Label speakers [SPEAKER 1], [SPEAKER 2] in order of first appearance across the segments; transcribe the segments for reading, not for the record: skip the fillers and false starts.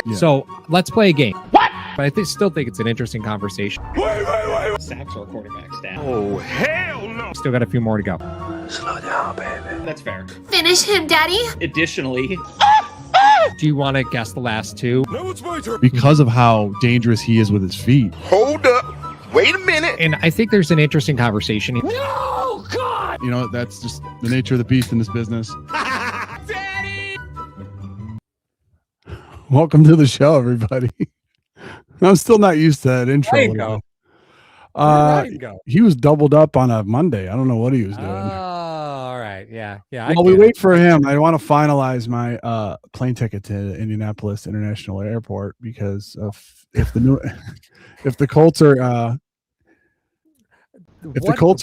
[SPEAKER 1] Yeah.
[SPEAKER 2] So let's play a game. What? But I still think it's an interesting conversation.
[SPEAKER 3] Wait. Sacks or quarterback stat.
[SPEAKER 4] Oh, hell no.
[SPEAKER 2] Still got a few more to go.
[SPEAKER 1] Slow down, baby.
[SPEAKER 3] That's fair.
[SPEAKER 5] Finish him, Daddy.
[SPEAKER 3] Additionally,
[SPEAKER 2] Do you want to guess the last two?
[SPEAKER 4] No, it's my turn.
[SPEAKER 1] Because of how dangerous he is with his feet.
[SPEAKER 4] Hold up. Wait a minute.
[SPEAKER 2] And I think there's an interesting conversation here.
[SPEAKER 4] No, God.
[SPEAKER 1] You know, that's just the nature of the beast in this business.
[SPEAKER 4] Daddy.
[SPEAKER 1] Welcome to the show, everybody. I'm still not used to that intro.
[SPEAKER 2] There you go.
[SPEAKER 1] He was doubled up on a Monday. I don't know what he was doing.
[SPEAKER 2] All right. Yeah.
[SPEAKER 1] While we wait for him, I want to finalize my plane ticket to Indianapolis International Airport because if the Colts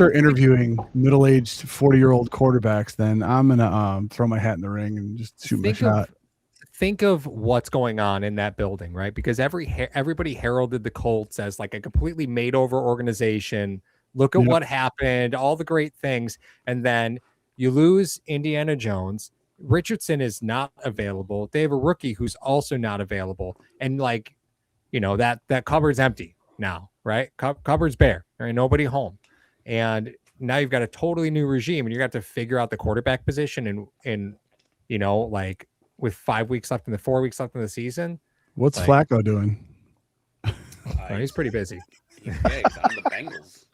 [SPEAKER 1] are interviewing middle-aged 40-year-old quarterbacks, then I'm gonna throw my hat in the ring and just shoot my shot.
[SPEAKER 2] Think of what's going on in that building, right? Because everybody heralded the Colts as like a completely made-over organization. Look at what happened, all the great things, and then you lose Indiana Jones. Richardson is not available. They have a rookie who's also not available, and that cupboard's empty now, right? Cupboard's bare. There ain't nobody home, and now you've got a totally new regime, and you got to figure out the quarterback position, and with 5 weeks left in the 4 weeks left in the season.
[SPEAKER 1] What's Flacco doing?
[SPEAKER 2] He's pretty busy.
[SPEAKER 3] he's on the Bengals.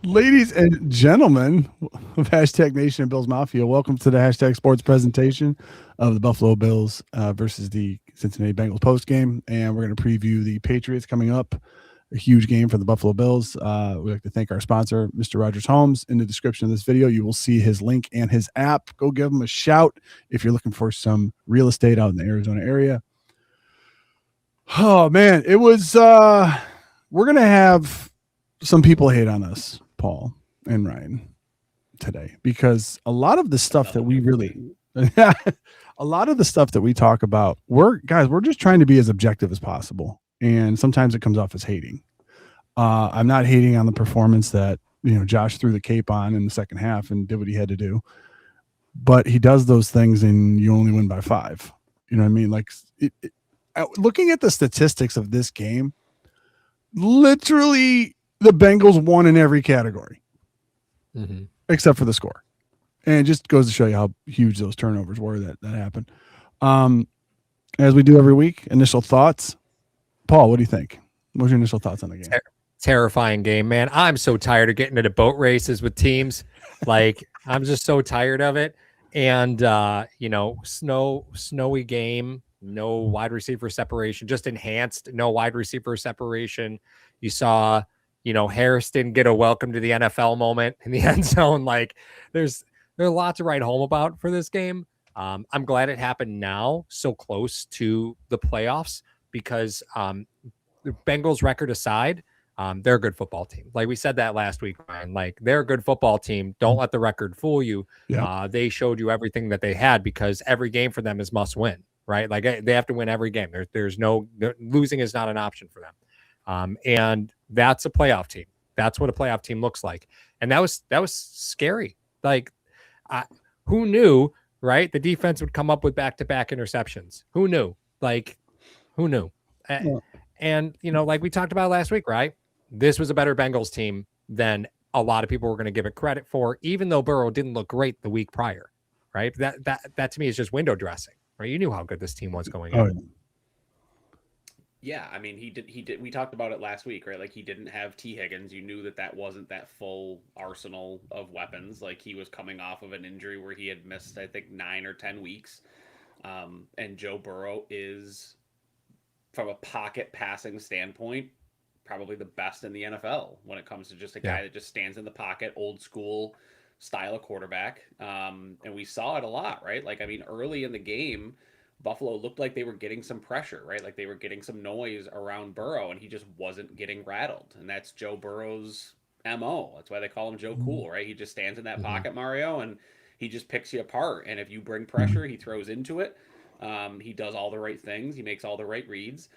[SPEAKER 1] Ladies and gentlemen of Hashtag Nation and Bills Mafia, welcome to the Hashtag Sports presentation of the Buffalo Bills versus the Cincinnati Bengals post game. And we're going to preview the Patriots coming up. A huge game for the Buffalo Bills. We'd like to thank our sponsor, Mr. Rogers Homes. In the description of this video, you will see his link and his app. Go give him a shout if you're looking for some real estate out in the Arizona area. Oh, man. It was we're going to have some people hate on us, Paul and Ryan, today, because a lot of the stuff that we a lot of the stuff that we talk about, we're just trying to be as objective as possible. And sometimes it comes off as hating. I'm not hating on the performance that, Josh threw the cape on in the second half and did what he had to do. But he does those things and you only win by 5. You know what I mean? Like, looking at the statistics of this game, literally the Bengals won in every category except for the score. And it just goes to show you how huge those turnovers were that happened. As we do every week, initial thoughts. Paul, what do you think? What's your initial thoughts on the game?
[SPEAKER 2] Terrifying game, man. I'm so tired of getting into boat races with teams. I'm just so tired of it. And, snowy game, no wide receiver separation, just enhanced, no wide receiver separation. You saw, Harris didn't get a welcome to the NFL moment in the end zone. There's a lot to write home about for this game. I'm glad it happened now, so close to the playoffs. Because the Bengals record aside, they're a good football team. Like we said that last week, Ryan. They're a good football team. Don't let the record fool you. Yeah. They showed you everything that they had because every game for them is must win, right? They have to win every game. There's no losing is not an option for them. And that's a playoff team. That's what a playoff team looks like. And that was scary. Who knew, right? The defense would come up with back-to-back interceptions. Who knew? Who knew? And, like we talked about last week, right? This was a better Bengals team than a lot of people were going to give it credit for, even though Burrow didn't look great the week prior, right? That to me is just window dressing, right? You knew how good this team was going in.
[SPEAKER 3] Yeah, I mean, he did. We talked about it last week, right? He didn't have T. Higgins. You knew that wasn't that full arsenal of weapons. He was coming off of an injury where he had missed, I think, 9 or 10 weeks. And Joe Burrow is, from a pocket passing standpoint, probably the best in the NFL when it comes to just a guy that just stands in the pocket, old school style of quarterback. And we saw it a lot, right? Early in the game, Buffalo looked like they were getting some pressure, right? They were getting some noise around Burrow, and he just wasn't getting rattled. And that's Joe Burrow's MO. That's why they call him Joe Cool, right? He just stands in that pocket, Mario, and he just picks you apart. And if you bring pressure, he throws into it. He does all the right things. He makes all the right reads.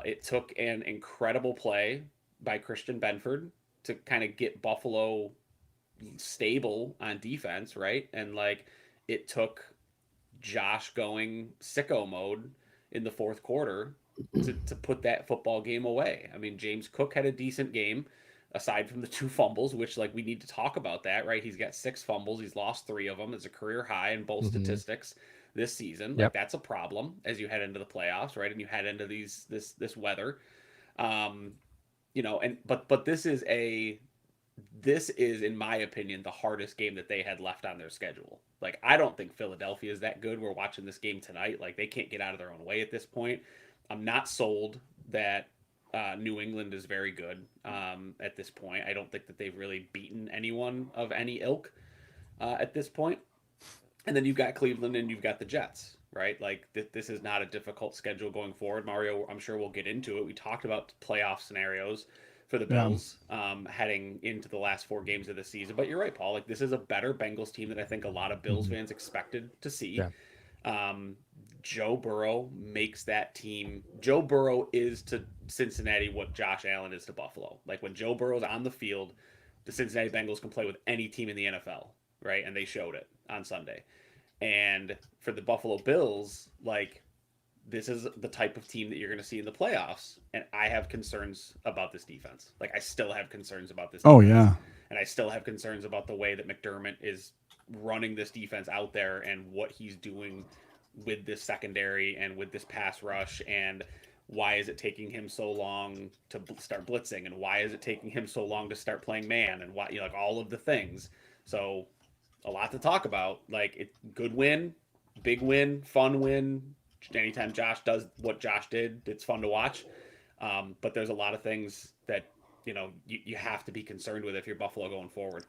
[SPEAKER 3] It took an incredible play by Christian Benford to kind of get Buffalo stable on defense, right? And it took Josh going sicko mode in the fourth quarter to put that football game away. I mean, James Cook had a decent game aside from the 2 fumbles, which like we need to talk about that, right? He's got 6 fumbles. He's lost 3 of them. It's a career high in both statistics this season. Like that's a problem as you head into the playoffs, right? And you head into this weather. You know, and but this is in my opinion the hardest game that they had left on their schedule. Like I don't think Philadelphia is that good. We're watching this game tonight. Like they can't get out of their own way at this point. I'm not sold that New England is very good at this point. I don't think that they've really beaten anyone of any ilk at this point. And then you've got Cleveland and you've got the Jets, right? Like this is not a difficult schedule going forward. Mario, I'm sure we'll get into it. We talked about playoff scenarios for the Bills heading into the last 4 games of the season. But you're right, Paul. Like this is a better Bengals team than I think a lot of Bills fans expected to see. Yeah. Joe Burrow makes that team. Joe Burrow is to Cincinnati what Josh Allen is to Buffalo. Like when Joe Burrow's on the field, the Cincinnati Bengals can play with any team in the NFL, right? And they showed it on Sunday. And for the Buffalo Bills, like this is the type of team that you're going to see in the playoffs. And I have concerns about this defense. Like I still have concerns about this defense.
[SPEAKER 1] Oh, yeah.
[SPEAKER 3] And I still have concerns about the way that McDermott is running this defense out there and what he's doing with this secondary and with this pass rush, and why is it taking him so long to start blitzing, and why is it taking him so long to start playing man, and why, you know, like all of the things. So a lot to talk about. Like good win, big win, fun win. Anytime Josh does what Josh did, it's fun to watch. But there's a lot of things that, you know, you have to be concerned with if you're Buffalo going forward.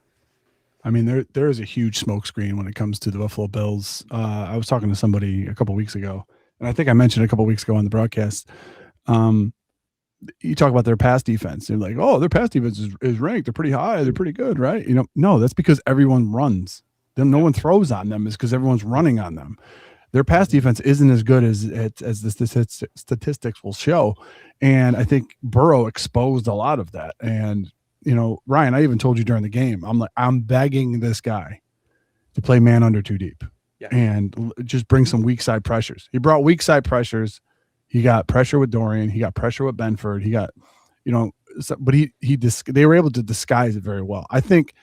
[SPEAKER 1] I mean, there is a huge smokescreen when it comes to the Buffalo Bills. I was talking to somebody a couple weeks ago, and I think I mentioned a couple weeks ago on the broadcast. You talk about their pass defense. They're like, oh, their pass defense is ranked. They're pretty high. They're pretty good, right? You know, no, that's because everyone runs. Then no one throws on them is because everyone's running on them. Their pass defense isn't as good as the statistics will show. And I think Burrow exposed a lot of that. And you know, Ryan, I even told you during the game, I'm begging this guy to play man under 2 deep and just bring some weak side pressures. He brought weak side pressures. He got pressure with Dorian. He got pressure with Benford. He got, you know, but they were able to disguise it very well. I think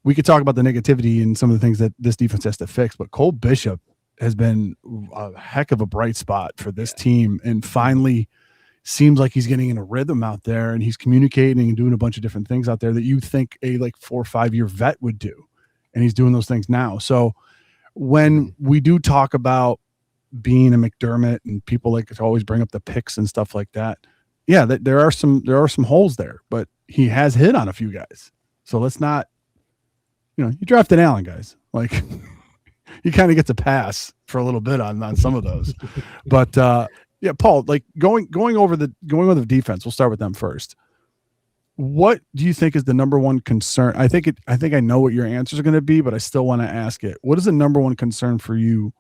[SPEAKER 1] we could talk about the negativity and some of the things that this defense has to fix, but Cole Bishop has been a heck of a bright spot for this team, and finally seems like he's getting in a rhythm out there, and he's communicating and doing a bunch of different things out there that you think a like 4 or 5 year vet would do. And he's doing those things now. So when we do talk about being a McDermott, and people like to always bring up the picks and stuff like that, yeah, there are some holes there, but he has hit on a few guys. So let's not, you know, you drafted Allen, guys. Like he kind of gets a pass for a little bit on some of those. But yeah, Paul, like going over the defense, we'll start with them first. What do you think is the number one concern? I think I know what your answers are going to be, but I still want to ask it. What is the number one concern for you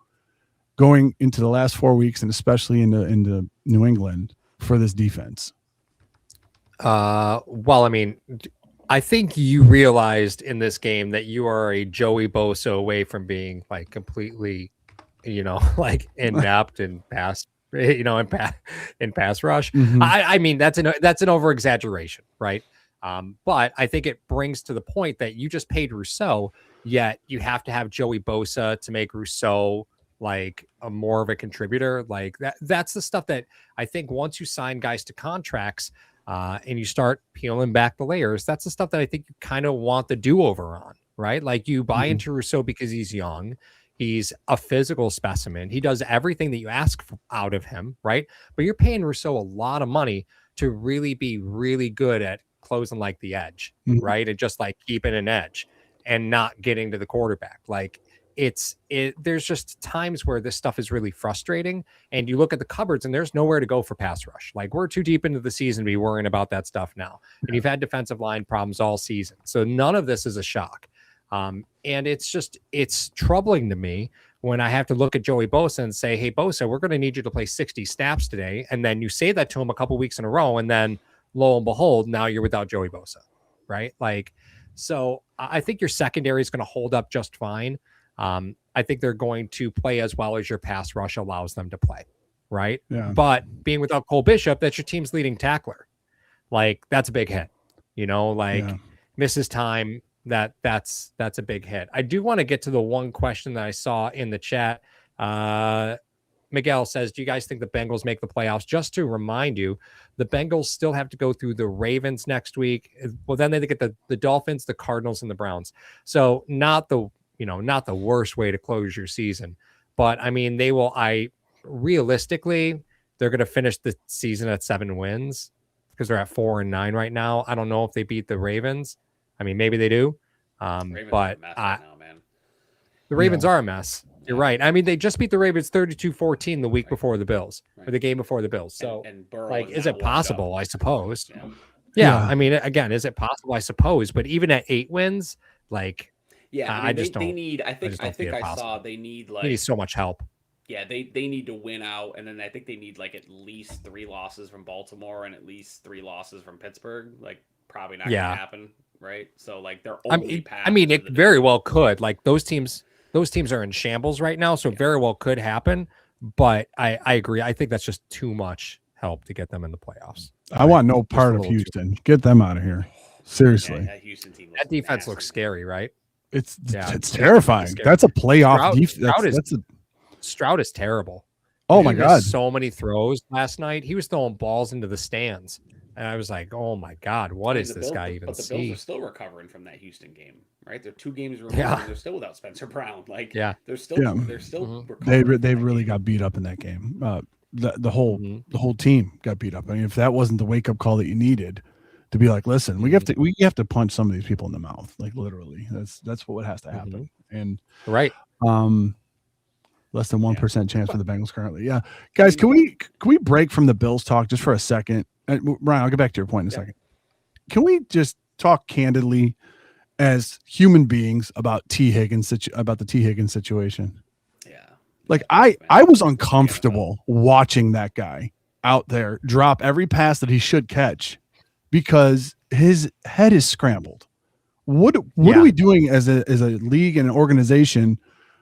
[SPEAKER 1] going into the last 4 weeks, and especially into New England, for this defense?
[SPEAKER 2] Well, I mean, I think you realized in this game that you are a Joey Bosa away from being like completely, you know, like inept and past, you know, in pass rush.
[SPEAKER 1] Mm-hmm.
[SPEAKER 2] I mean, that's an over exaggeration, right? But I think it brings to the point that you just paid Rousseau, yet you have to have Joey Bosa to make Rousseau like a more of a contributor. Like that's the stuff that I think once you sign guys to contracts and you start peeling back the layers, that's the stuff that I think you kind of want the do-over on, right? Like you buy into Rousseau because he's young. He's a physical specimen. He does everything that you ask out of him, right? But you're paying Rousseau a lot of money to really be really good at closing like the edge, right? And just like keeping an edge and not getting to the quarterback. Like there's just times where this stuff is really frustrating, and you look at the cupboards and there's nowhere to go for pass rush. Like we're too deep into the season to be worrying about that stuff now. And you've had defensive line problems all season. So none of this is a shock. And it's troubling to me when I have to look at Joey Bosa and say, hey, Bosa, we're going to need you to play 60 snaps today. And then you say that to him a couple weeks in a row. And then lo and behold, now you're without Joey Bosa. Right. Like, so I think your secondary is going to hold up just fine. I think they're going to play as well as your pass rush allows them to play, right?
[SPEAKER 1] Yeah.
[SPEAKER 2] But being without Cole Bishop, that's your team's leading tackler. Like, that's a big hit, misses time. That's a big hit. I do want to get to the one question that I saw in the chat. Miguel says, do you guys think the Bengals make the playoffs? Just to remind you, the Bengals still have to go through the Ravens next week. Well, then they get the Dolphins, the Cardinals, and the Browns. So not the worst way to close your season. But I mean, realistically, they're going to finish the season at 7 wins because they're at 4-9 right now. I don't know if they beat the Ravens. I mean, maybe they do. But
[SPEAKER 3] right now, man.
[SPEAKER 2] The Ravens are a mess. You're right. I mean, they just beat the Ravens 32-14 the week before the Bills, or the game before the Bills. So,
[SPEAKER 3] and Burrow
[SPEAKER 2] is it possible? I suppose.
[SPEAKER 1] Yeah.
[SPEAKER 2] I mean, again, is it possible? I suppose. But even at 8 wins,
[SPEAKER 3] I think they need
[SPEAKER 2] so much help.
[SPEAKER 3] Yeah, they need to win out, and then I think they need at least 3 losses from Baltimore and at least 3 losses from Pittsburgh. Probably not going to happen, right? So their only path.
[SPEAKER 2] I mean, it very well could. Those teams are in shambles right now, so it very well could happen. But I agree. I think that's just too much help to get them in the playoffs.
[SPEAKER 1] I want no part of Houston. Get them out of here. Seriously.
[SPEAKER 3] That Houston team.
[SPEAKER 2] That defense looks scary, right?
[SPEAKER 1] It's terrifying. That's a playoff defense.
[SPEAKER 2] Stroud is terrible.
[SPEAKER 1] Oh my God.
[SPEAKER 2] So many throws last night. He was throwing balls into the stands. And I was like, oh my God, what is this guy even see?
[SPEAKER 3] But the Bills are still recovering from that Houston game, right? They're 2 games removed. And they're still without Spencer Brown. They're still recovering.
[SPEAKER 1] They really got beat up in that game. The whole team got beat up. I mean, if that wasn't the wake up call that you needed to be like, listen, we have to punch some of these people in the mouth, literally. That's what has to happen. And
[SPEAKER 2] right.
[SPEAKER 1] Less than 1% chance for the Bengals currently. Yeah, guys, can we break from the Bills talk just for a second? Ryan, I'll get back to your point in a second. Can we just talk candidly as human beings about the T. Higgins situation?
[SPEAKER 3] Yeah.
[SPEAKER 1] I was uncomfortable watching that guy out there drop every pass that he should catch because his head is scrambled. What are we doing as a league and an organization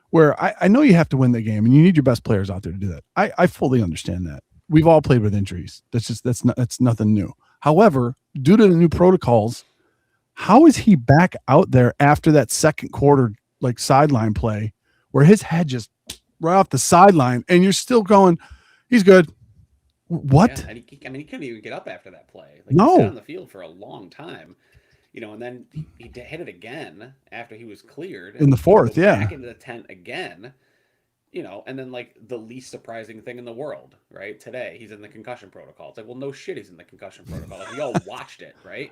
[SPEAKER 1] where I know you have to win the game and you need your best players out there to do that. I fully understand that. We've all played with injuries. That's nothing new. However, due to the new protocols, how is he back out there after that second quarter sideline play where his head just right off the sideline and you're still going, he's good. What?
[SPEAKER 3] Yeah, and he couldn't even get up after that play.
[SPEAKER 1] No.
[SPEAKER 3] He sat on the field for a long time. And then he hit it again after he was cleared
[SPEAKER 1] in the fourth.
[SPEAKER 3] Back into the tent again. And then the least surprising thing in the world, right? Today he's in the concussion protocol. It's well, no shit, he's in the concussion protocol. We all watched it, right?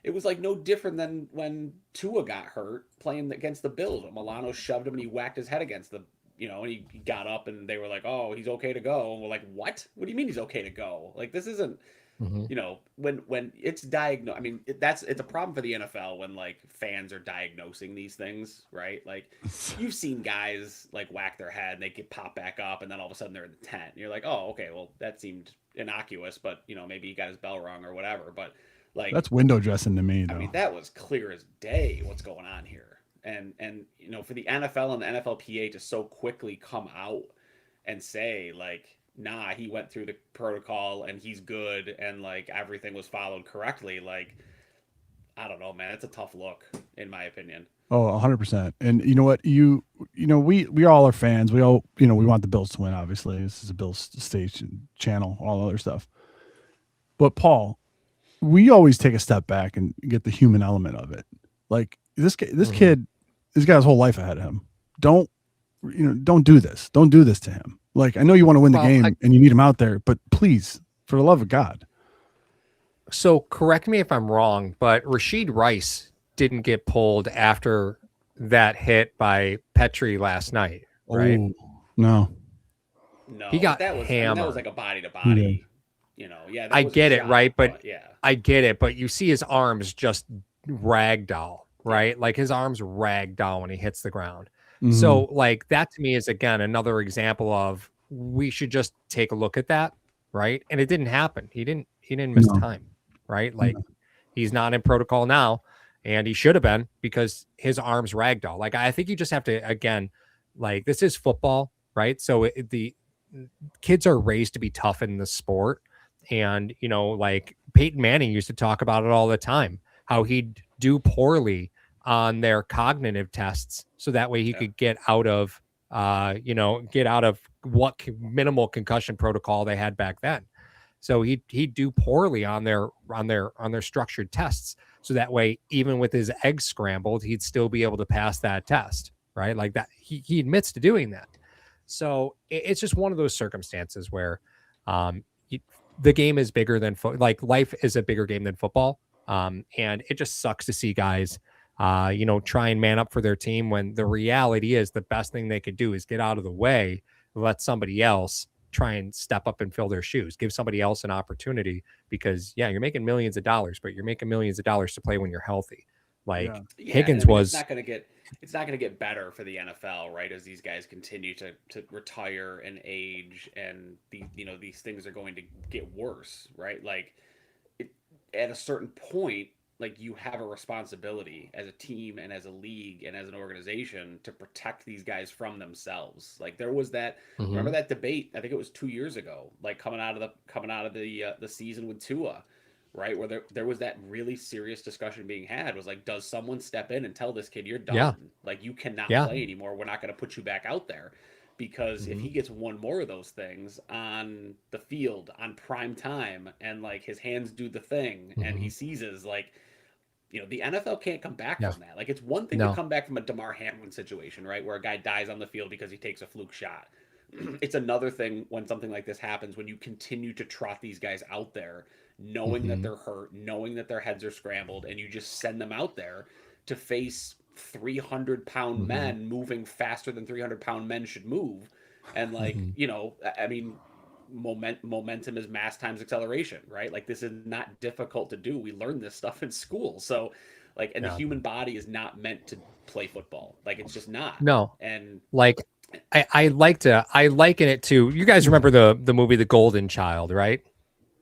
[SPEAKER 3] It was no different than when Tua got hurt playing against the Bills. Milano shoved him and he whacked his head against the, and he got up and they were like, oh, he's okay to go. And we're like, what? What do you mean he's okay to go? This isn't. When it's diagnosed, I mean, it's a problem for the NFL when fans are diagnosing these things, right? You've seen guys whack their head and they get pop back up and then all of a sudden they're in the tent. And you're like, oh, okay, well that seemed innocuous, but maybe he got his bell rung or whatever. But
[SPEAKER 1] that's window dressing to me, though.
[SPEAKER 3] I mean, that was clear as day what's going on here. And for the NFL and the NFLPA to so quickly come out and say nah, he went through the protocol and he's good and everything was followed correctly. I don't know, man. It's a tough look, in my opinion.
[SPEAKER 1] Oh, 100%. And you know what? We all are fans. We all, we want the Bills to win, obviously. This is a Bills station channel, all other stuff. But Paul, we always take a step back and get the human element of it. This kid, he's got his whole life ahead of him. Don't do this. Don't do this to him. I know you want to win the game and you need him out there, but please, for the love of God.
[SPEAKER 2] So correct me if I'm wrong, but Rashid Rice didn't get pulled after that hit by Petrie last night, right?
[SPEAKER 1] Oh, no.
[SPEAKER 2] He got hammered.
[SPEAKER 3] That was a body to body.
[SPEAKER 2] I get it, right? But
[SPEAKER 3] yeah,
[SPEAKER 2] I get it. But you see his arms just ragdoll, right? His arms ragdoll when he hits the ground. Mm-hmm. So that to me is again another example of we should just take a look at that, right? And it didn't happen. He didn't miss time, right? He's not in protocol now. and he should have been because his arms ragdoll. Like I think you just have to again, like this is football, right? So the kids are raised to be tough in the sport, and like Peyton Manning used to talk about it all the time, how he'd do poorly on their cognitive tests so that way he could get out of what minimal concussion protocol they had back then. So he'd do poorly on their structured tests. So that way, even with his eggs scrambled, he'd still be able to pass that test, right? Like that, he admits to doing that. So it's just one of those circumstances where the game is bigger than like life is a bigger game than football. And it just sucks to see guys, try and man up for their team when the reality is the best thing they could do is get out of the way, let somebody else try and step up and fill their shoes, give somebody else an opportunity, because you're making millions of dollars, but you're making millions of dollars to play when you're healthy. Like Higgins was.
[SPEAKER 3] It's not going to get better for the NFL, right? As these guys continue to retire and age, and these things are going to get worse, right? Like at a certain point, like you have a responsibility as a team and as a league and as an organization to protect these guys from themselves. Like there was that, remember that debate? I think it was 2 years ago, like coming out of the season with Tua, right? Where there was that really serious discussion being had, was like, does someone step in and tell this kid, you're done?
[SPEAKER 2] Yeah.
[SPEAKER 3] Like you cannot play anymore. We're not going to put you back out there. Because if he gets one more of those things on the field on prime time, and like his hands do the thing and he seizes, like, the NFL can't come back from that. Like it's one thing to come back from a DeMar Hamlin situation, right? Where a guy dies on the field because he takes a fluke shot. It's another thing when something like this happens, when you continue to trot these guys out there, knowing that they're hurt, knowing that their heads are scrambled, and you just send them out there to face 300-pound men moving faster than 300-pound men should move. And like, I mean, momentum is mass times acceleration, right? Like this is not difficult to do. We learned this stuff in school. So like, and the human body is not meant to play football. Like it's just not.
[SPEAKER 2] No.
[SPEAKER 3] And
[SPEAKER 2] like, I liken it to, you guys remember the movie The Golden Child, right?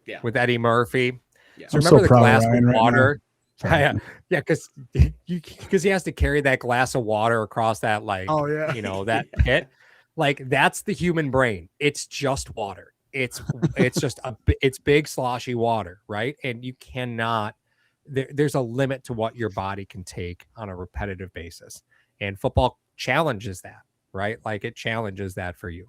[SPEAKER 3] Yeah.
[SPEAKER 2] With Eddie Murphy.
[SPEAKER 3] Yeah.
[SPEAKER 2] So remember the glass of
[SPEAKER 1] Ryan
[SPEAKER 2] water?
[SPEAKER 1] Right
[SPEAKER 2] yeah, because he has to carry that glass of water across that, like, that pit. Like that's the human brain. It's just water. It's just it's big sloshy water, right? And you cannot. There's a limit to what your body can take on a repetitive basis, and football challenges that, right? Like it challenges that for you.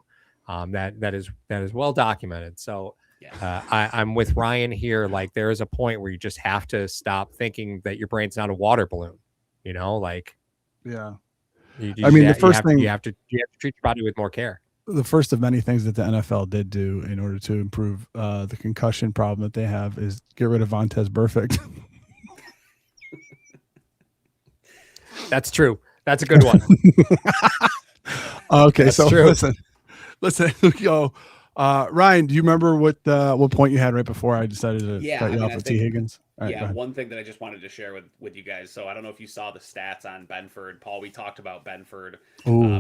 [SPEAKER 2] That is well documented. So. I'm with Ryan here. Like there is a point where you just have to stop thinking that your brain's not a water balloon. Like
[SPEAKER 1] the first thing
[SPEAKER 2] you have to treat your body with more care.
[SPEAKER 1] The first of many things that the NFL did do in order to improve the concussion problem that they have is get rid of Vontaze Burfict.
[SPEAKER 2] That's true. That's a good one.
[SPEAKER 1] Okay,
[SPEAKER 2] That's
[SPEAKER 1] so
[SPEAKER 2] true.
[SPEAKER 1] listen, we go. Ryan, do you remember what point you had right before I decided to cut you off with T. Higgins?
[SPEAKER 3] Right, one thing that I just wanted to share with you guys. So I don't know if you saw the stats on Benford. Paul, we talked about Benford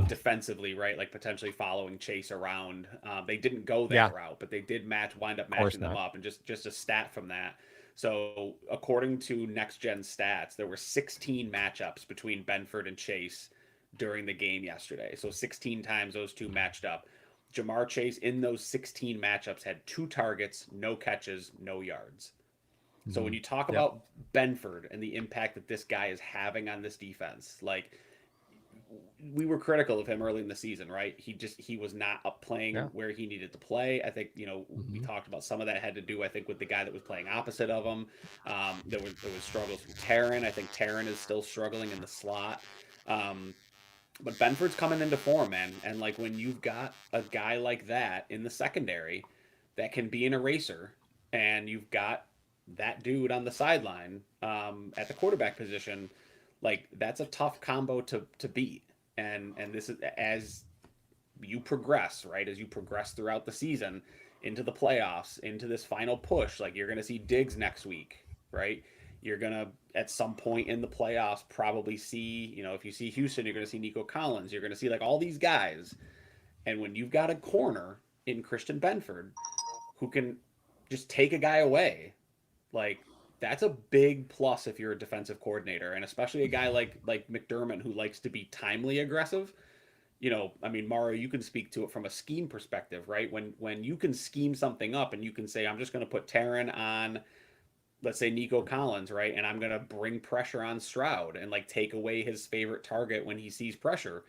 [SPEAKER 3] defensively, right? Like potentially following Chase around. They didn't go that route, but they did wind up matching them up. And just a stat from that. So according to Next Gen Stats, there were 16 matchups between Benford and Chase during the game yesterday. So 16 times those two matched up. Jamar Chase in those 16 matchups had 2 targets, no catches, no yards. So when you talk about Benford and the impact that this guy is having on this defense, like we were critical of him early in the season, right? He was not up playing where he needed to play. I think, we talked about some of that had to do, I think, with the guy that was playing opposite of him. There was struggles from Taron. I think Taron is still struggling in the slot. But Benford's coming into form, man. And like when you've got a guy like that in the secondary that can be an eraser, and you've got that dude on the sideline at the quarterback position, like that's a tough combo to beat. And this is as you progress, right? As you progress throughout the season into the playoffs, into this final push, like you're going to see Diggs next week, right? You're going to, at some point in the playoffs, probably see, if you see Houston, you're going to see Nico Collins. You're going to see like all these guys. And when you've got a corner in Christian Benford who can just take a guy away, like that's a big plus if you're a defensive coordinator, and especially a guy like McDermott who likes to be timely aggressive. I mean, Mario, you can speak to it from a scheme perspective, right? When you can scheme something up and you can say, I'm just going to put Taron on, let's say Nico Collins, right? And I'm going to bring pressure on Stroud and like take away his favorite target when he sees pressure.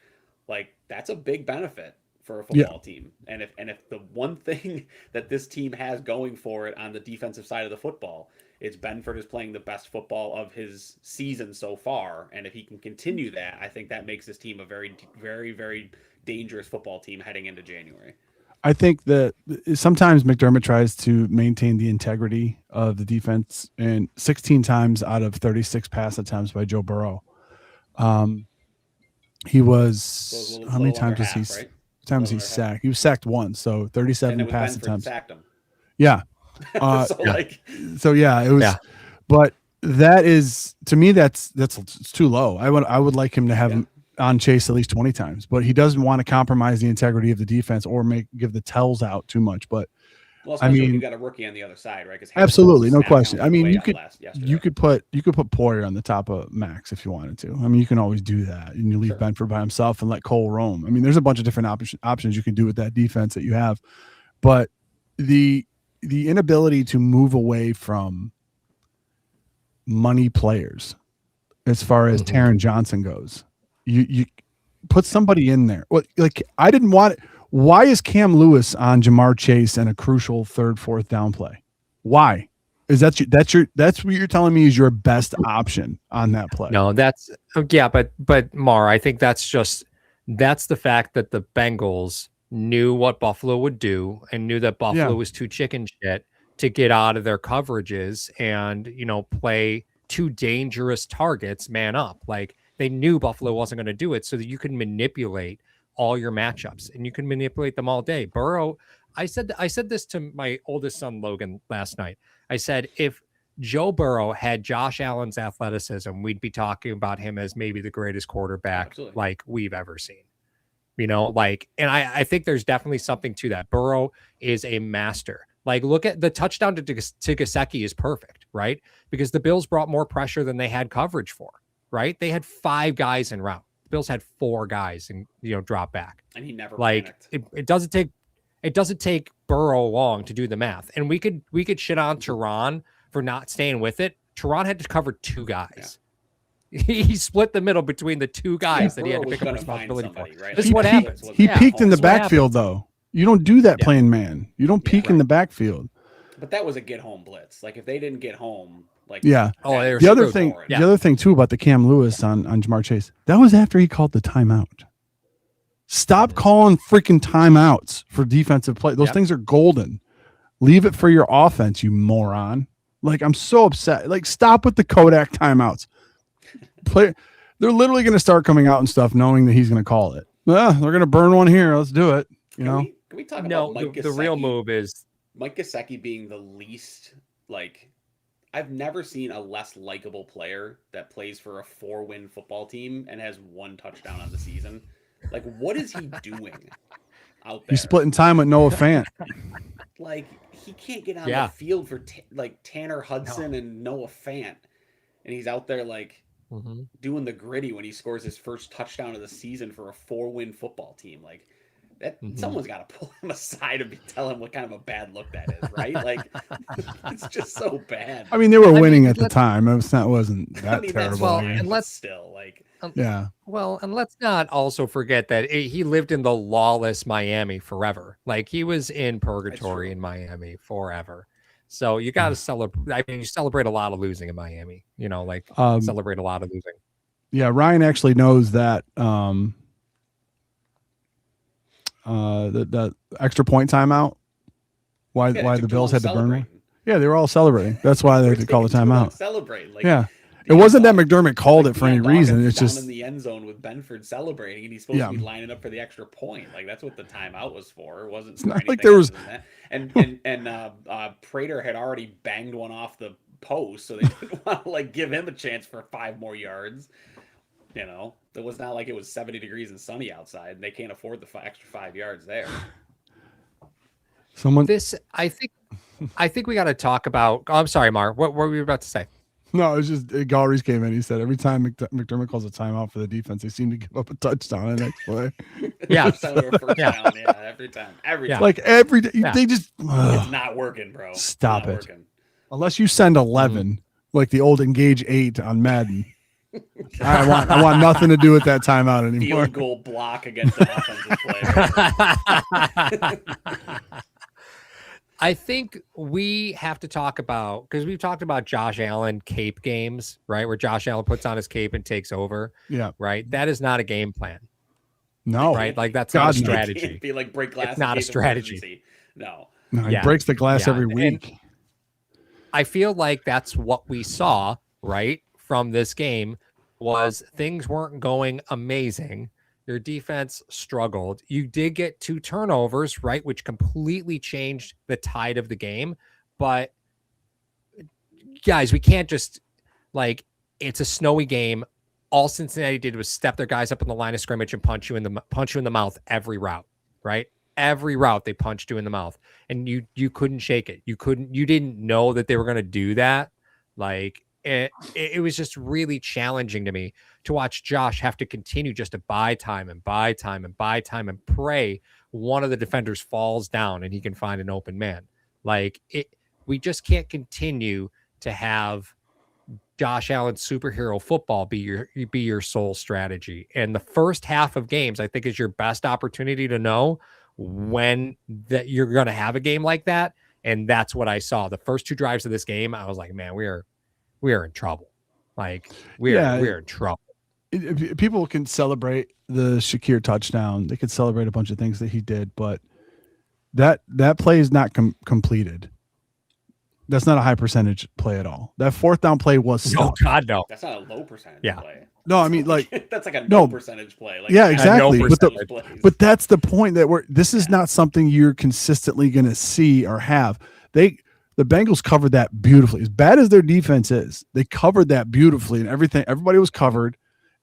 [SPEAKER 3] Like that's a big benefit for a football team. And if the one thing that this team has going for it on the defensive side of the football, it's Benford is playing the best football of his season so far. And if he can continue that, I think that makes this team a very, very, very dangerous football team heading into January.
[SPEAKER 1] I think that sometimes McDermott tries to maintain the integrity of the defense, and 16 times out of 36 pass attempts by Joe Burrow. He was how many times was he?
[SPEAKER 3] Right?
[SPEAKER 1] Times he sacked? He was sacked once, so 37 pass attempts.
[SPEAKER 3] Sacked him.
[SPEAKER 1] Yeah.
[SPEAKER 3] It
[SPEAKER 1] was. But that is, to me, that's it's too low. I would like him to have him on Chase at least 20 times, but he doesn't want to compromise the integrity of the defense or give the tells out too much. But
[SPEAKER 3] I mean, you got a rookie on the other side, right?
[SPEAKER 1] Absolutely, no question. I mean, you could put Poyer on the top of Max if you wanted to. I mean, you can always do that, and you leave Benford by himself and let Cole roam. I mean, there's a bunch of different options you can do with that defense that you have, but the inability to move away from money players, as far as Taron Johnson goes, you put somebody in there. Like I didn't want it. Why is Cam Lewis on Jamar Chase and a crucial third, fourth down play? Why is that's what you're telling me is your best option on that play?
[SPEAKER 2] No, but Mar, I think that's the fact that the Bengals knew what Buffalo would do and knew that Buffalo was too chicken shit to get out of their coverages and, play two dangerous targets man up. Like they knew Buffalo wasn't going to do it so that you can manipulate all your matchups and you can manipulate them all day. Burrow, I said this to my oldest son, Logan, last night. I said, if Joe Burrow had Josh Allen's athleticism, we'd be talking about him as maybe the greatest quarterback like we've ever seen. And I think there's definitely something to that. Burrow is a master. Like, look at the touchdown to Gesicki is perfect, right? Because the Bills brought more pressure than they had coverage for, right? They had 5 guys in route. The Bills had 4 guys and drop back.
[SPEAKER 3] And he never
[SPEAKER 2] panicked. It doesn't take Burrow long to do the math. And we could shit on Teron for not staying with it. Teron had to cover 2 guys. Yeah. He split the middle between the 2 guys that he had to pick up responsibility for.
[SPEAKER 3] Right?
[SPEAKER 2] This is what happens.
[SPEAKER 1] He peaked in the backfield, though. You don't do that playing man. You don't peek in the backfield.
[SPEAKER 3] But that was a get home blitz. Like if they didn't get home,
[SPEAKER 1] the other thing too about the Cam Lewis on Jamar Chase, that was after he called the timeout. Stop calling freaking timeouts for defensive play. Those things are golden. Leave it for your offense, you moron. Like I'm so upset. Like stop with the Kodak timeouts. They're literally going to start coming out and stuff knowing that he's going to call it. They're going to burn one here. Let's do it. Can
[SPEAKER 3] we talk about Mike Gesicki?
[SPEAKER 2] The real move is
[SPEAKER 3] Mike Gesicki being the least, I've never seen a less likable player that plays for a 4-win football team and has 1 touchdown on the season. Like, what is he doing out there?
[SPEAKER 1] He's splitting time with Noah Fant.
[SPEAKER 3] He can't get on the field for Tanner Hudson and Noah Fant. And he's out there doing the gritty when he scores his first touchdown of the season for a 4-win football team. Someone's got to pull him aside and tell him what kind of a bad look that is, right? It's just so bad.
[SPEAKER 1] I mean, they were winning at the time. It wasn't that terrible.
[SPEAKER 3] And let's
[SPEAKER 2] and let's not also forget that he lived in the lawless Miami forever. He was in purgatory in Miami forever. So you got to celebrate. I mean, you celebrate a lot of losing in Miami. Celebrate a lot of losing.
[SPEAKER 1] Yeah, Ryan actually knows that. The extra point timeout. Why the Bills had to burn it? Yeah, they were all celebrating. That's why they had to call the timeout.
[SPEAKER 3] Celebrate.
[SPEAKER 1] It wasn't that McDermott called it for any reason. It's just
[SPEAKER 3] in the end zone with Benford celebrating, and he's supposed to be lining up for the extra point. That's what the timeout was for. It wasn't. It's not like there was. And Prater had already banged one off the post, so they didn't want to give him a chance for 5 more yards. It was not like it was 70 degrees and sunny outside, and they can't afford the extra 5 yards there.
[SPEAKER 2] I think I think we got to talk about. Oh, I'm sorry, Mar. What were we about to say?
[SPEAKER 1] No, it's just Galleries came in. He said every time McDermott calls a timeout for the defense, they seem to give up a touchdown the next play.
[SPEAKER 2] Yeah.
[SPEAKER 3] Touchdown or a first down. Yeah, every time. Every time.
[SPEAKER 1] Like every day,
[SPEAKER 2] Yeah.
[SPEAKER 1] they just
[SPEAKER 3] It's not working, bro.
[SPEAKER 1] Stop
[SPEAKER 3] Not
[SPEAKER 1] it.
[SPEAKER 3] working.
[SPEAKER 1] Unless you send 11, like the old Engage 8 on Madden. I want nothing to do with that timeout anymore.
[SPEAKER 3] Field goal block against the offensive play.
[SPEAKER 2] I think we have to talk about, because we've talked about Josh Allen cape games, right? Where Josh Allen puts on his cape and takes over.
[SPEAKER 1] Yeah.
[SPEAKER 2] Right. That is not a game plan.
[SPEAKER 1] No.
[SPEAKER 2] Right. Like that's
[SPEAKER 1] God,
[SPEAKER 2] not a
[SPEAKER 1] no.
[SPEAKER 2] strategy.
[SPEAKER 3] It can't be like break glass.
[SPEAKER 2] It's not
[SPEAKER 3] in
[SPEAKER 2] a
[SPEAKER 3] case of
[SPEAKER 2] strategy.
[SPEAKER 3] emergency. No.
[SPEAKER 1] No, he
[SPEAKER 2] Yeah.
[SPEAKER 1] breaks the glass
[SPEAKER 2] Yeah.
[SPEAKER 1] every
[SPEAKER 2] And
[SPEAKER 1] week.
[SPEAKER 2] I feel like that's what we saw, right, from this game was things weren't going amazing. Your defense struggled. You did get 2 turnovers, right, which completely changed the tide of the game. But guys, we can't just like it's a snowy game. All Cincinnati did was step their guys up in the line of scrimmage and punch you in the mouth every route, right? Every route they punched you in the mouth, and you couldn't shake it. You didn't know that they were going to do that. Like it was just really challenging to me to watch Josh have to continue just to buy time and buy time and buy time and pray one of the defenders falls down and he can find an open man. Like we just can't continue to have Josh Allen superhero football be your sole strategy. And the first half of games, I think, is your best opportunity to know when that you're going to have a game like that. And that's what I saw. The first 2 drives of this game, I was like, man, we are in trouble. Like we're in trouble.
[SPEAKER 1] People can celebrate the Shakir touchdown. They could celebrate a bunch of things that he did, but that play is not completed. That's not a high percentage play at all. That 4th down play was
[SPEAKER 2] Oh God, no.
[SPEAKER 3] That's not a low percentage
[SPEAKER 2] Yeah.
[SPEAKER 3] play.
[SPEAKER 1] No, I mean like
[SPEAKER 3] that's like a
[SPEAKER 1] no
[SPEAKER 3] percentage play. Like,
[SPEAKER 1] yeah,
[SPEAKER 3] no
[SPEAKER 1] exactly.
[SPEAKER 3] percentage plays.
[SPEAKER 1] But that's the point that this is not something you're consistently going to see or have. The Bengals covered that beautifully. As bad as their defense is, they covered that beautifully, and everybody was covered.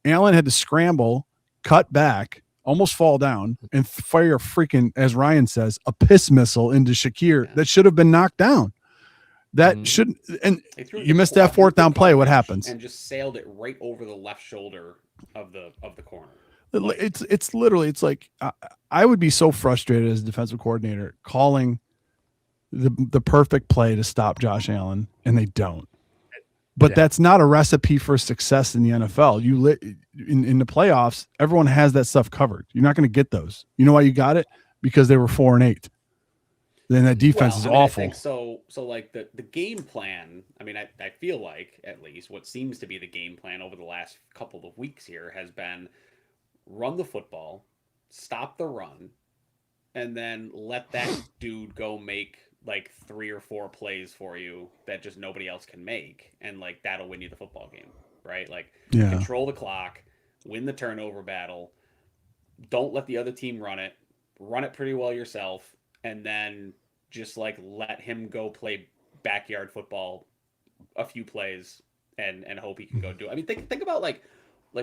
[SPEAKER 1] Allen had to scramble, cut back, almost fall down, and fire freaking, as Ryan says, a piss missile into Shakir that should have been knocked down. That shouldn't, and you missed that 4th down play. What happens?
[SPEAKER 3] And just sailed it right over the left shoulder of the corner.
[SPEAKER 1] It's literally, it's like I would be so frustrated as a defensive coordinator calling the perfect play to stop Josh Allen, and they don't. But that's not a recipe for success in the NFL. In the playoffs, everyone has that stuff covered. You're not going to get those. You know why you got it? Because they were 4-8. Then that defense is awful.
[SPEAKER 3] I think so like the game plan, I mean, I feel like at least what seems to be the game plan over the last couple of weeks here has been run the football, stop the run, and then let that dude go make like 3 or 4 plays for you that just nobody else can make. And like, that'll win you the football game, right? Like control the clock, win the turnover battle. Don't let the other team run it pretty well yourself. And then just like let him go play backyard football a few plays and hope he can go do it. I mean, think about like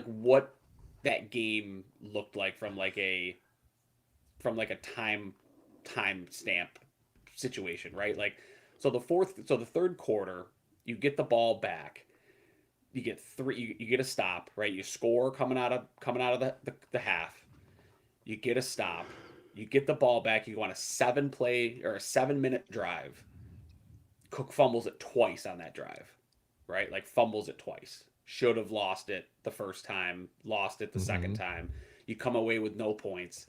[SPEAKER 3] what that game looked like from like a time stamp situation, right? Like, so the 3rd quarter, you get the ball back, you get 3, you get a stop, right? You score coming out of the half, you get a stop. You get the ball back. You go on a 7-minute drive. Cook fumbles it twice on that drive, right? Like fumbles it twice. Should have lost it the first time, lost it the second time. You come away with no points.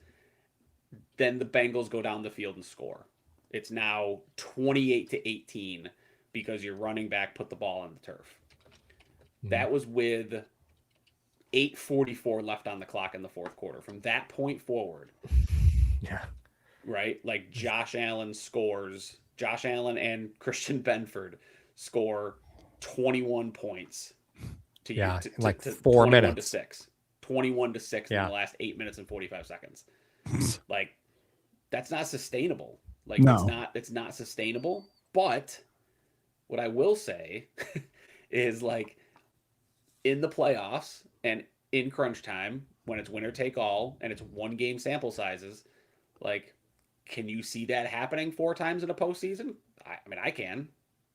[SPEAKER 3] Then the Bengals go down the field and score. It's now 28-18 because your running back put the ball on the turf. That was with 8:44 left on the clock in the 4th quarter. From that point forward,
[SPEAKER 2] yeah,
[SPEAKER 3] right? Like Josh Allen and Christian Benford score 21 points to
[SPEAKER 2] 4 minutes.
[SPEAKER 3] to 6. 21-6
[SPEAKER 2] in
[SPEAKER 3] the last 8 minutes and 45 seconds. Like, that's not sustainable. Like,
[SPEAKER 1] no.
[SPEAKER 3] it's not sustainable. But what I will say is, like, in the playoffs and in crunch time, when it's winner take all and it's 1 game sample sizes, like, can you see that happening 4 times in a postseason? I mean, I can.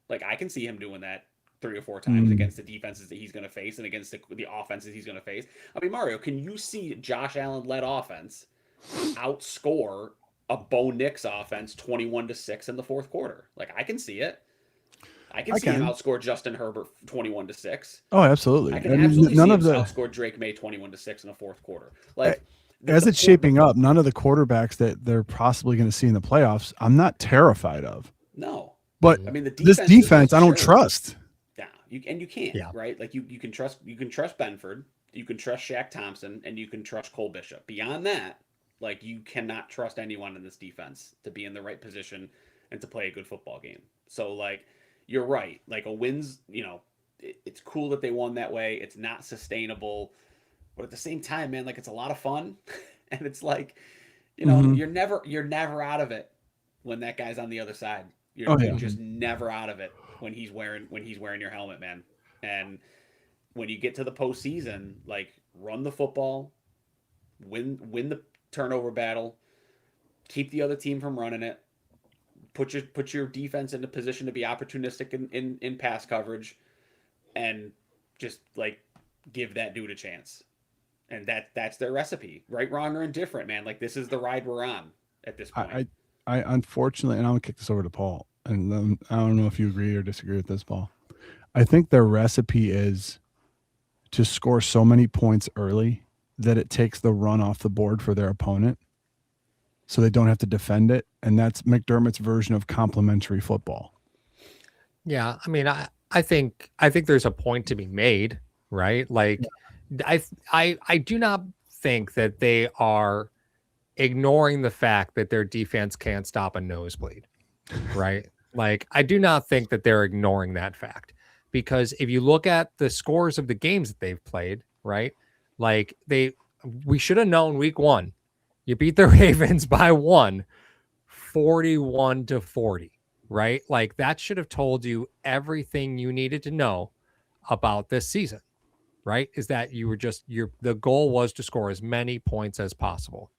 [SPEAKER 3] Like, I can see him doing that 3 or 4 times against the defenses that he's going to face and against the offenses he's going to face. I mean, Mario, can you see Josh Allen-led offense outscore a Bo Nix offense 21-6 in the fourth quarter? Like, I can see it. I can see him outscore Justin Herbert 21-6.
[SPEAKER 1] Oh, absolutely.
[SPEAKER 3] I can absolutely
[SPEAKER 1] none
[SPEAKER 3] see
[SPEAKER 1] of
[SPEAKER 3] him
[SPEAKER 1] the
[SPEAKER 3] outscore Drake May 21-6 in the fourth quarter. Like,
[SPEAKER 1] as it's shaping up, none of the quarterbacks that they're possibly going to see in the playoffs, I'm not terrified of.
[SPEAKER 3] No,
[SPEAKER 1] but
[SPEAKER 3] I mean,
[SPEAKER 1] this defense, I don't trust.
[SPEAKER 3] Yeah, you can't. Yeah. Right? Like you can trust Benford, you can trust Shaq Thompson, and you can trust Cole Bishop. Beyond that, like, you cannot trust anyone in this defense to be in the right position and to play a good football game. So, like, you're right. Like, a win's, it's cool that they won that way. It's not sustainable, but at the same time, man, like, it's a lot of fun, and it's like, you're never out of it when that guy's on the other side. You're just never out of it when he's wearing your helmet, man. And when you get to the postseason, like, run the football, win the turnover battle, keep the other team from running it, put your defense in a position to be opportunistic in pass coverage, and just, like, give that dude a chance. And that's their recipe. Right, wrong, or indifferent, man. Like, this is the ride we're on at this point.
[SPEAKER 1] I unfortunately, and I'm gonna kick this over to Paul, and then, I don't know if you agree or disagree with this, Paul. I think their recipe is to score so many points early that it takes the run off the board for their opponent, so they don't have to defend it, and that's McDermott's version of complementary football.
[SPEAKER 2] Yeah, I mean, I think there's a point to be made, right? Like, I do not think that they are ignoring the fact that their defense can't stop a nosebleed, right? Like, I do not think that they're ignoring that fact, because if you look at the scores of the games that they've played, right? Like, we should have known week 1. You beat the Ravens by 1, 41-40, right? Like, that should have told you everything you needed to know about this season, right? Is that you were just the goal was to score as many points as possible.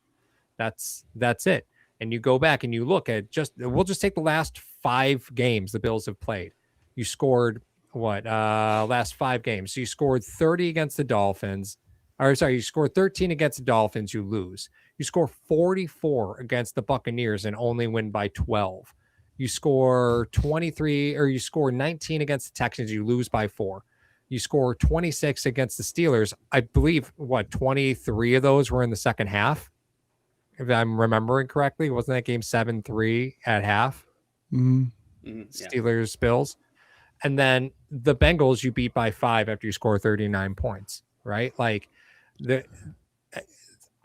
[SPEAKER 2] That's it. And you go back and you look at we'll just take the last 5 games the Bills have played. You scored last 5 games. So you scored 30 against the Dolphins. You scored 13 against the Dolphins, you lose. You score 44 against the Buccaneers and only win by 12. You score 19 against the Texans, you lose by 4. You score 26 against the Steelers. I believe 23 of those were in the second half, if I'm remembering correctly. Wasn't that game 7-3 at half? Steelers, Bills. And then the Bengals you beat by 5 after you score 39 points, right? Like,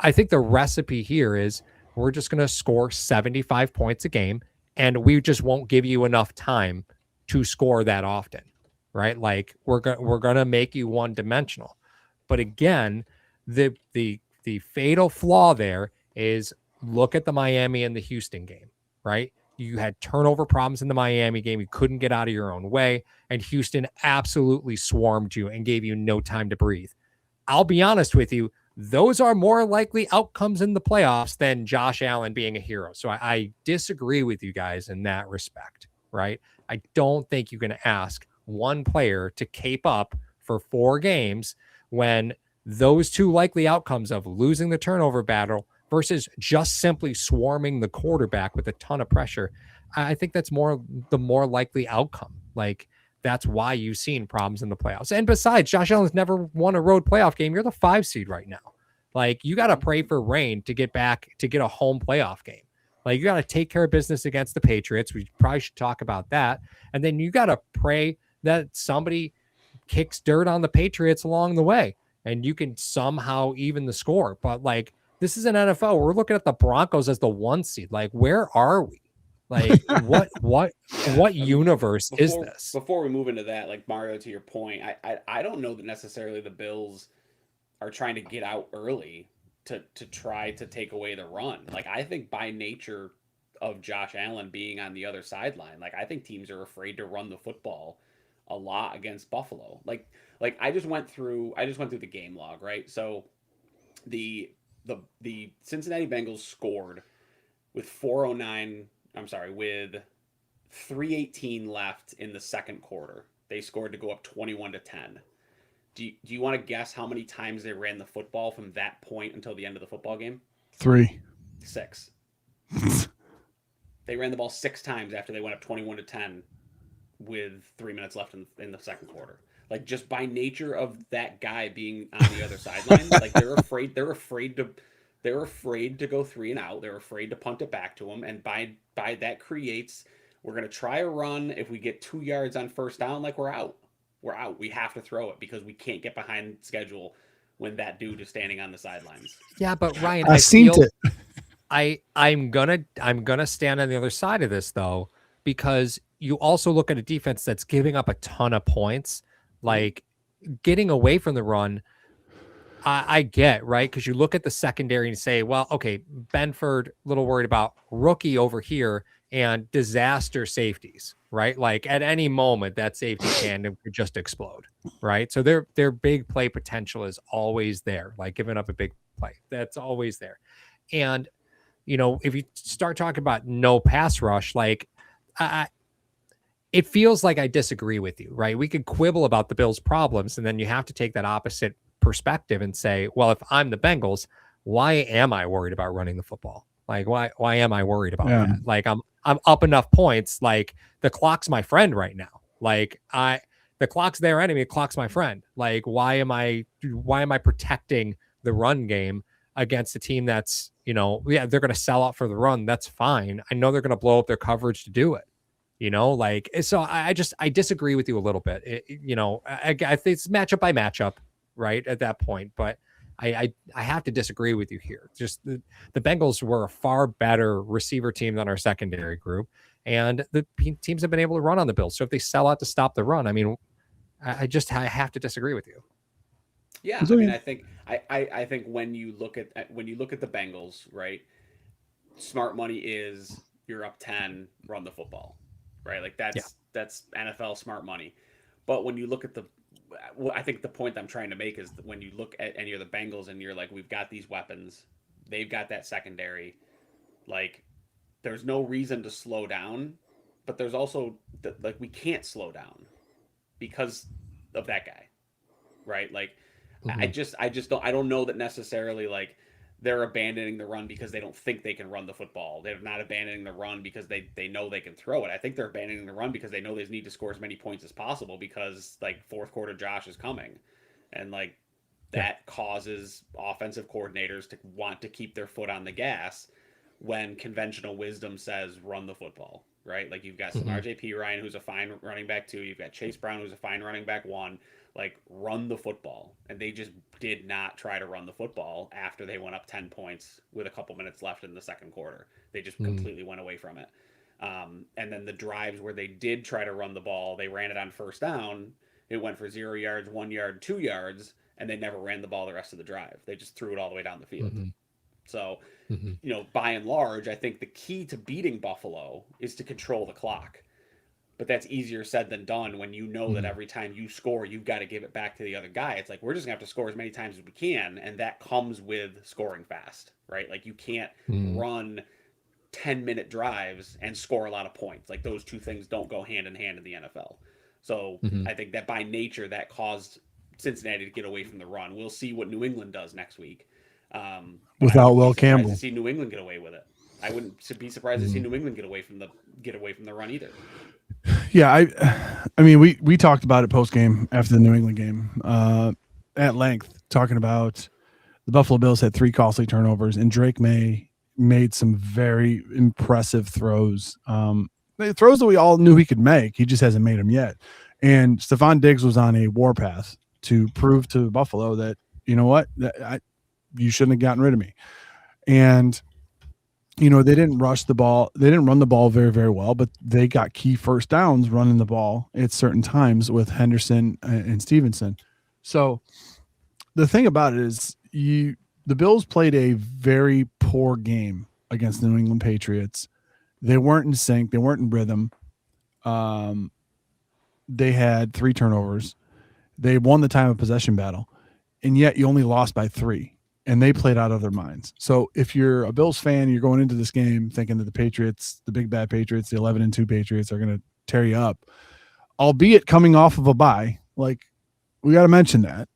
[SPEAKER 2] I think the recipe here is we're just going to score 75 points a game, and we just won't give you enough time to score that often, right? Like, we're going to make you one-dimensional. But again, the fatal flaw there is, look at the Miami and the Houston game, right? You had turnover problems in the Miami game. You couldn't get out of your own way, and Houston absolutely swarmed you and gave you no time to breathe. I'll be honest with you, those are more likely outcomes in the playoffs than Josh Allen being a hero. So I disagree with you guys in that respect, right? I don't think you can ask one player to cape up for 4 games when those 2 likely outcomes of losing the turnover battle versus just simply swarming the quarterback with a ton of pressure. I think that's the more likely outcome. Like, that's why you've seen problems in the playoffs. And besides, Josh Allen's never won a road playoff game. You're the 5 seed right now. Like, you got to pray for rain to get a home playoff game. Like, you got to take care of business against the Patriots. We probably should talk about that. And then you got to pray that somebody kicks dirt on the Patriots along the way and you can somehow even the score. But, like, this is an NFL. We're looking at the Broncos as the 1 seed. Like, where are we? Like, what universe is this?
[SPEAKER 3] Before we move into that, like, Mario, to your point, I don't know that necessarily the Bills are trying to get out early to try to take away the run. Like, I think by nature of Josh Allen being on the other sideline, like, I think teams are afraid to run the football a lot against Buffalo. Like I just went through the game log, right? So the Cincinnati Bengals scored with 4:09, I'm sorry, with 3:18 left in the second quarter. They scored to go up 21-10. Do you want to guess how many times they ran the football from that point until the end of the football game?
[SPEAKER 1] 3.
[SPEAKER 3] 6. They ran the ball 6 times after they went up 21-10 with 3 minutes left in the second quarter. Like, just by nature of that guy being on the other sideline, like they're afraid to go 3 and out. They're afraid to punt it back to him, and by that creates, we're going to try a run. If we get 2 yards on first down, like, we're out. We're out. We have to throw it because we can't get behind schedule when that dude is standing on the sidelines.
[SPEAKER 2] Yeah, but Ryan,
[SPEAKER 1] I seen it.
[SPEAKER 2] I'm gonna stand on the other side of this though, because you also look at a defense that's giving up a ton of points, like getting away from the run. I get, right? Because you look at the secondary and say, well, okay, Benford, a little worried about rookie over here and disaster safeties, right? Like at any moment that safety can just explode, right? So their big play potential is always there, like giving up a big play. That's always there. And, you know, if you start talking about no pass rush, like it feels like I disagree with you, right? We could quibble about the Bills' problems, and then you have to take that opposite perspective and say, well, if I'm the Bengals, why am I worried about running the football? Like, why am I worried about that? Like, I'm up enough points. Like, the clock's my friend right now. Like, the clock's their enemy, the clock's my friend. Like, why am I protecting the run game against a team that's, you know, yeah, they're going to sell out for the run. That's fine. I know they're going to blow up their coverage to do it. You know, like, so I disagree with you a little bit. You know, I think it's matchup by matchup, right, at that point. But I have to disagree with you here. Just the Bengals were a far better receiver team than our secondary group, and the teams have been able to run on the Bills. So if they sell out to stop the run, I mean, I have to disagree with you.
[SPEAKER 3] Yeah, I mean, I think when you look at the Bengals, right, smart money is you're up 10, run the football, right? Like that's NFL smart money. But when you look at I think the point I'm trying to make is that when you look at any of the Bengals and you're like, we've got these weapons, they've got that secondary, like there's no reason to slow down, but there's also like we can't slow down because of that guy, right? Like I don't know that necessarily like they're abandoning the run because they don't think they can run the football. They're not abandoning the run because they know they can throw it. I think they're abandoning the run because they know they need to score as many points as possible because like fourth quarter Josh is coming. And like that causes offensive coordinators to want to keep their foot on the gas when conventional wisdom says run the football, right? Like you've got some RJP Ryan, who's a fine running back 2. You've got Chase Brown, who's a fine running back 1. Like run the football. And they just did not try to run the football after they went up 10 points with a couple minutes left in the second quarter. They just completely went away from it. And then the drives where they did try to run the ball, they ran it on first down. It went for 0 yards, 1 yard, 2 yards, and they never ran the ball the rest of the drive. They just threw it all the way down the field. So, you know, by and large, I think the key to beating Buffalo is to control the clock. But that's easier said than done when you know that every time you score, you've got to give it back to the other guy. It's like, we're just going to have to score as many times as we can. And that comes with scoring fast, right? Like you can't run 10-minute drives and score a lot of points. Like those two things don't go hand in hand in the NFL. So I think that by nature, that caused Cincinnati to get away from the run. We'll see what New England does next week.
[SPEAKER 1] Without Will Campbell.
[SPEAKER 3] To see New England get away with it. I wouldn't be surprised to see New England get away from the run either.
[SPEAKER 1] Yeah, I mean, we talked about it post game after the New England game at length, talking about the Buffalo Bills had 3 costly turnovers, and Drake May made some very impressive throws. Throws that we all knew he could make. He just hasn't made them yet. And Stephon Diggs was on a warpath to prove to Buffalo that, you know what, you shouldn't have gotten rid of me. And you know, they didn't rush the ball. They didn't run the ball very, very well, but they got key first downs running the ball at certain times with Henderson and Stevenson. So the thing about it is the Bills played a very poor game against the New England Patriots. They weren't in sync. They weren't in rhythm. They had 3 turnovers. They won the time of possession battle, and yet you only lost by 3. and they played out of their minds. So if you're a Bills fan, you're going into this game thinking that the Patriots, the big bad Patriots, the 11-2 Patriots are going to tear you up, albeit coming off of a bye. Like, we got to mention that.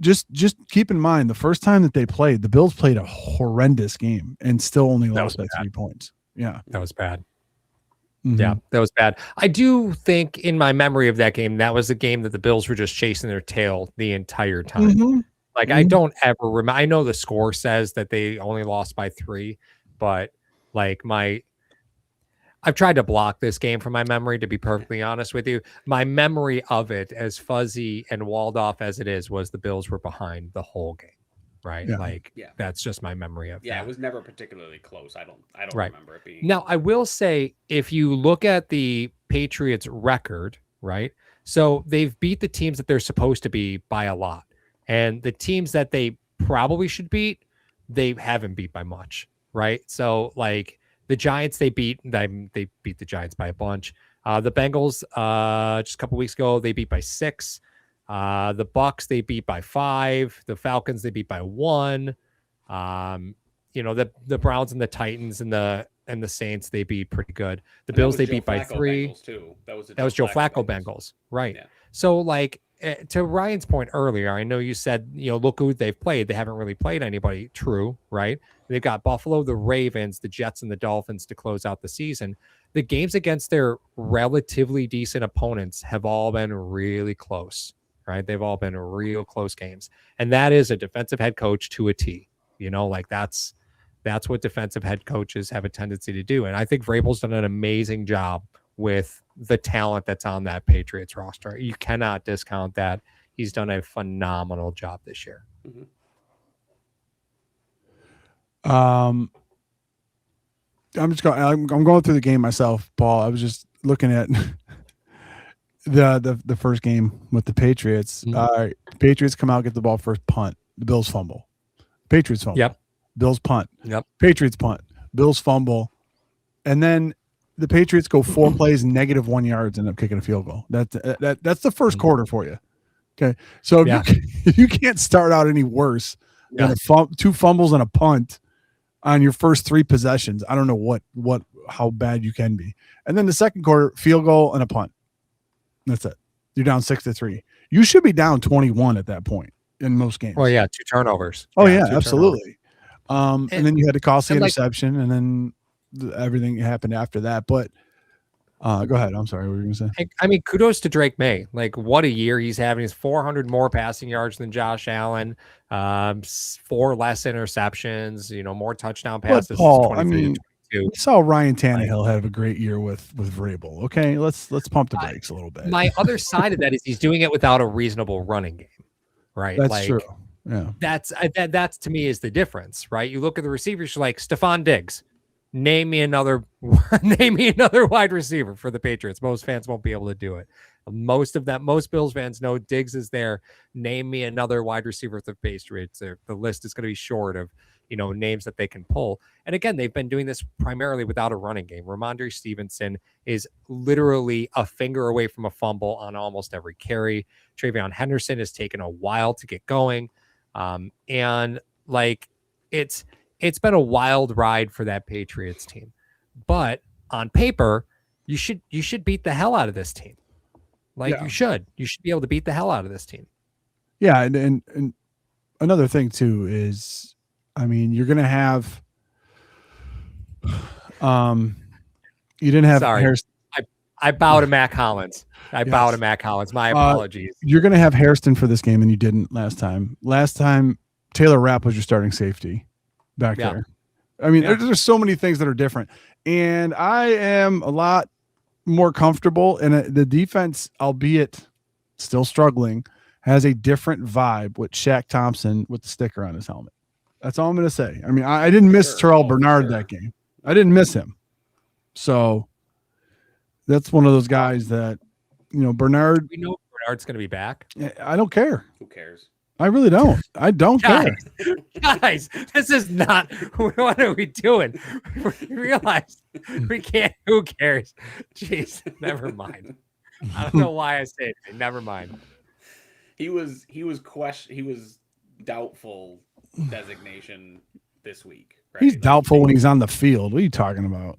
[SPEAKER 1] Just keep in mind, the first time that they played, the Bills played a horrendous game and still only lost by 3 points. Yeah.
[SPEAKER 2] That was bad.
[SPEAKER 1] Mhm.
[SPEAKER 2] Yeah, that was bad. I do think in my memory of that game, that was a game that the Bills were just chasing their tail the entire time.
[SPEAKER 1] Mhm.
[SPEAKER 2] Like, I don't ever remember. I know the score says that they only lost by 3, but like I've tried to block this game from my memory, to be perfectly honest with you. My memory of it, as fuzzy and walled off as it is, was the Bills were behind the whole game. Right.
[SPEAKER 1] Yeah.
[SPEAKER 2] Like,
[SPEAKER 3] Yeah.
[SPEAKER 2] that's just my memory of
[SPEAKER 3] Yeah,
[SPEAKER 2] that.
[SPEAKER 3] it was never particularly close. I don't
[SPEAKER 2] Right.
[SPEAKER 3] remember it being.
[SPEAKER 2] Now, I will say, if you look at the Patriots record, right? So they've beat the teams that they're supposed to be by a lot. And the teams that they probably should beat, they haven't beat by much, right? So like the Giants, they beat the Giants by a bunch. The Bengals, just a couple weeks ago, they beat by 6. The Bucks, they beat by 5. The Falcons, they beat by 1. The Browns and the Titans and the Saints, they beat pretty good. The Bills, they beat by 3.
[SPEAKER 3] Too. That was
[SPEAKER 2] Joe Flacco Bengals. Right.
[SPEAKER 3] Yeah.
[SPEAKER 2] So like, to Ryan's point earlier, I know you said, look who they've played. They haven't really played anybody. True. Right. They've got Buffalo, the Ravens, the Jets, and the Dolphins to close out the season. The games against their relatively decent opponents have all been really close. Right. They've all been real close games. And that is a defensive head coach to a T. Like that's what defensive head coaches have a tendency to do. And I think Vrabel's done an amazing job with the talent that's on that Patriots roster. You cannot discount that. He's done a phenomenal job this year.
[SPEAKER 1] I'm going through the game myself, Paul. I was just looking at the first game with the Patriots.
[SPEAKER 2] Mhm.
[SPEAKER 1] Patriots come out, get the ball first, punt. The Bills fumble. Patriots fumble.
[SPEAKER 2] Yep.
[SPEAKER 1] Bills punt.
[SPEAKER 2] Yep.
[SPEAKER 1] Patriots punt. Bills fumble. And then the Patriots go 4 plays, -1 yards, end up kicking a field goal. That's the first quarter for you. Okay. So if you can't start out any worse than 2 fumbles and a punt on your first 3 possessions, I don't know how bad you can be. And then the second quarter, field goal and a punt. That's it. You're down 6-3. You should be down 21 at that point in most games.
[SPEAKER 2] Well, yeah, 2 turnovers.
[SPEAKER 1] Oh yeah,
[SPEAKER 2] 2
[SPEAKER 1] absolutely. And then you had a costly
[SPEAKER 2] and
[SPEAKER 1] interception, and then everything happened after that. But go ahead. I'm sorry. What were you going to say?
[SPEAKER 2] I mean, kudos to Drake May. Like, what a year he's having. He's 400 more passing yards than Josh Allen, 4 less interceptions, more touchdown passes.
[SPEAKER 1] But Paul, I
[SPEAKER 2] 23
[SPEAKER 1] mean,
[SPEAKER 2] to 22.
[SPEAKER 1] we saw Ryan Tannehill have a great year with Vrabel. Okay, let's pump the brakes a little bit.
[SPEAKER 2] My other side of that is he's doing it without a reasonable running game, right?
[SPEAKER 1] That's true. Yeah,
[SPEAKER 2] that's to me is the difference, right? You look at the receivers, you're like Stephon Diggs. Name me another wide receiver for the Patriots. Most fans won't be able to do it. Most Bills fans know Diggs is there. Name me another wide receiver for the Patriots. The list is going to be short of names that they can pull. And again, they've been doing this primarily without a running game. Ramondre Stevenson is literally a finger away from a fumble on almost every carry. Travion Henderson has taken a while to get going. And like it's been a wild ride for that Patriots team, but on paper, you should beat the hell out of this team. Like you should be able to beat the hell out of this team.
[SPEAKER 1] Yeah. And another thing too is, I mean, you're going to have, you didn't have,
[SPEAKER 2] sorry, I bow to Mac Hollins. Bow to Mac Hollins. My apologies.
[SPEAKER 1] You're going to have Hairston for this game, and you didn't last time. Last time, Taylor Rapp was your starting safety back there. I mean, there's so many things that are different. And I am a lot more comfortable. And the defense, albeit still struggling, has a different vibe with Shaq Thompson with the sticker on his helmet. That's all I'm going to say. I mean, I didn't miss Terrell Bernard that game. I didn't miss him. So that's one of those guys that, Bernard.
[SPEAKER 2] We know Bernard's going to be back.
[SPEAKER 1] I don't care.
[SPEAKER 3] Who cares?
[SPEAKER 1] I really don't. I don't care.
[SPEAKER 2] Guys, this is not. What are we doing? We realize we can't. Who cares? Jeez, never mind. I don't know why I say it. Never mind.
[SPEAKER 3] He was doubtful designation this week. Right?
[SPEAKER 1] He's doubtful when he's on the field. What are you talking about?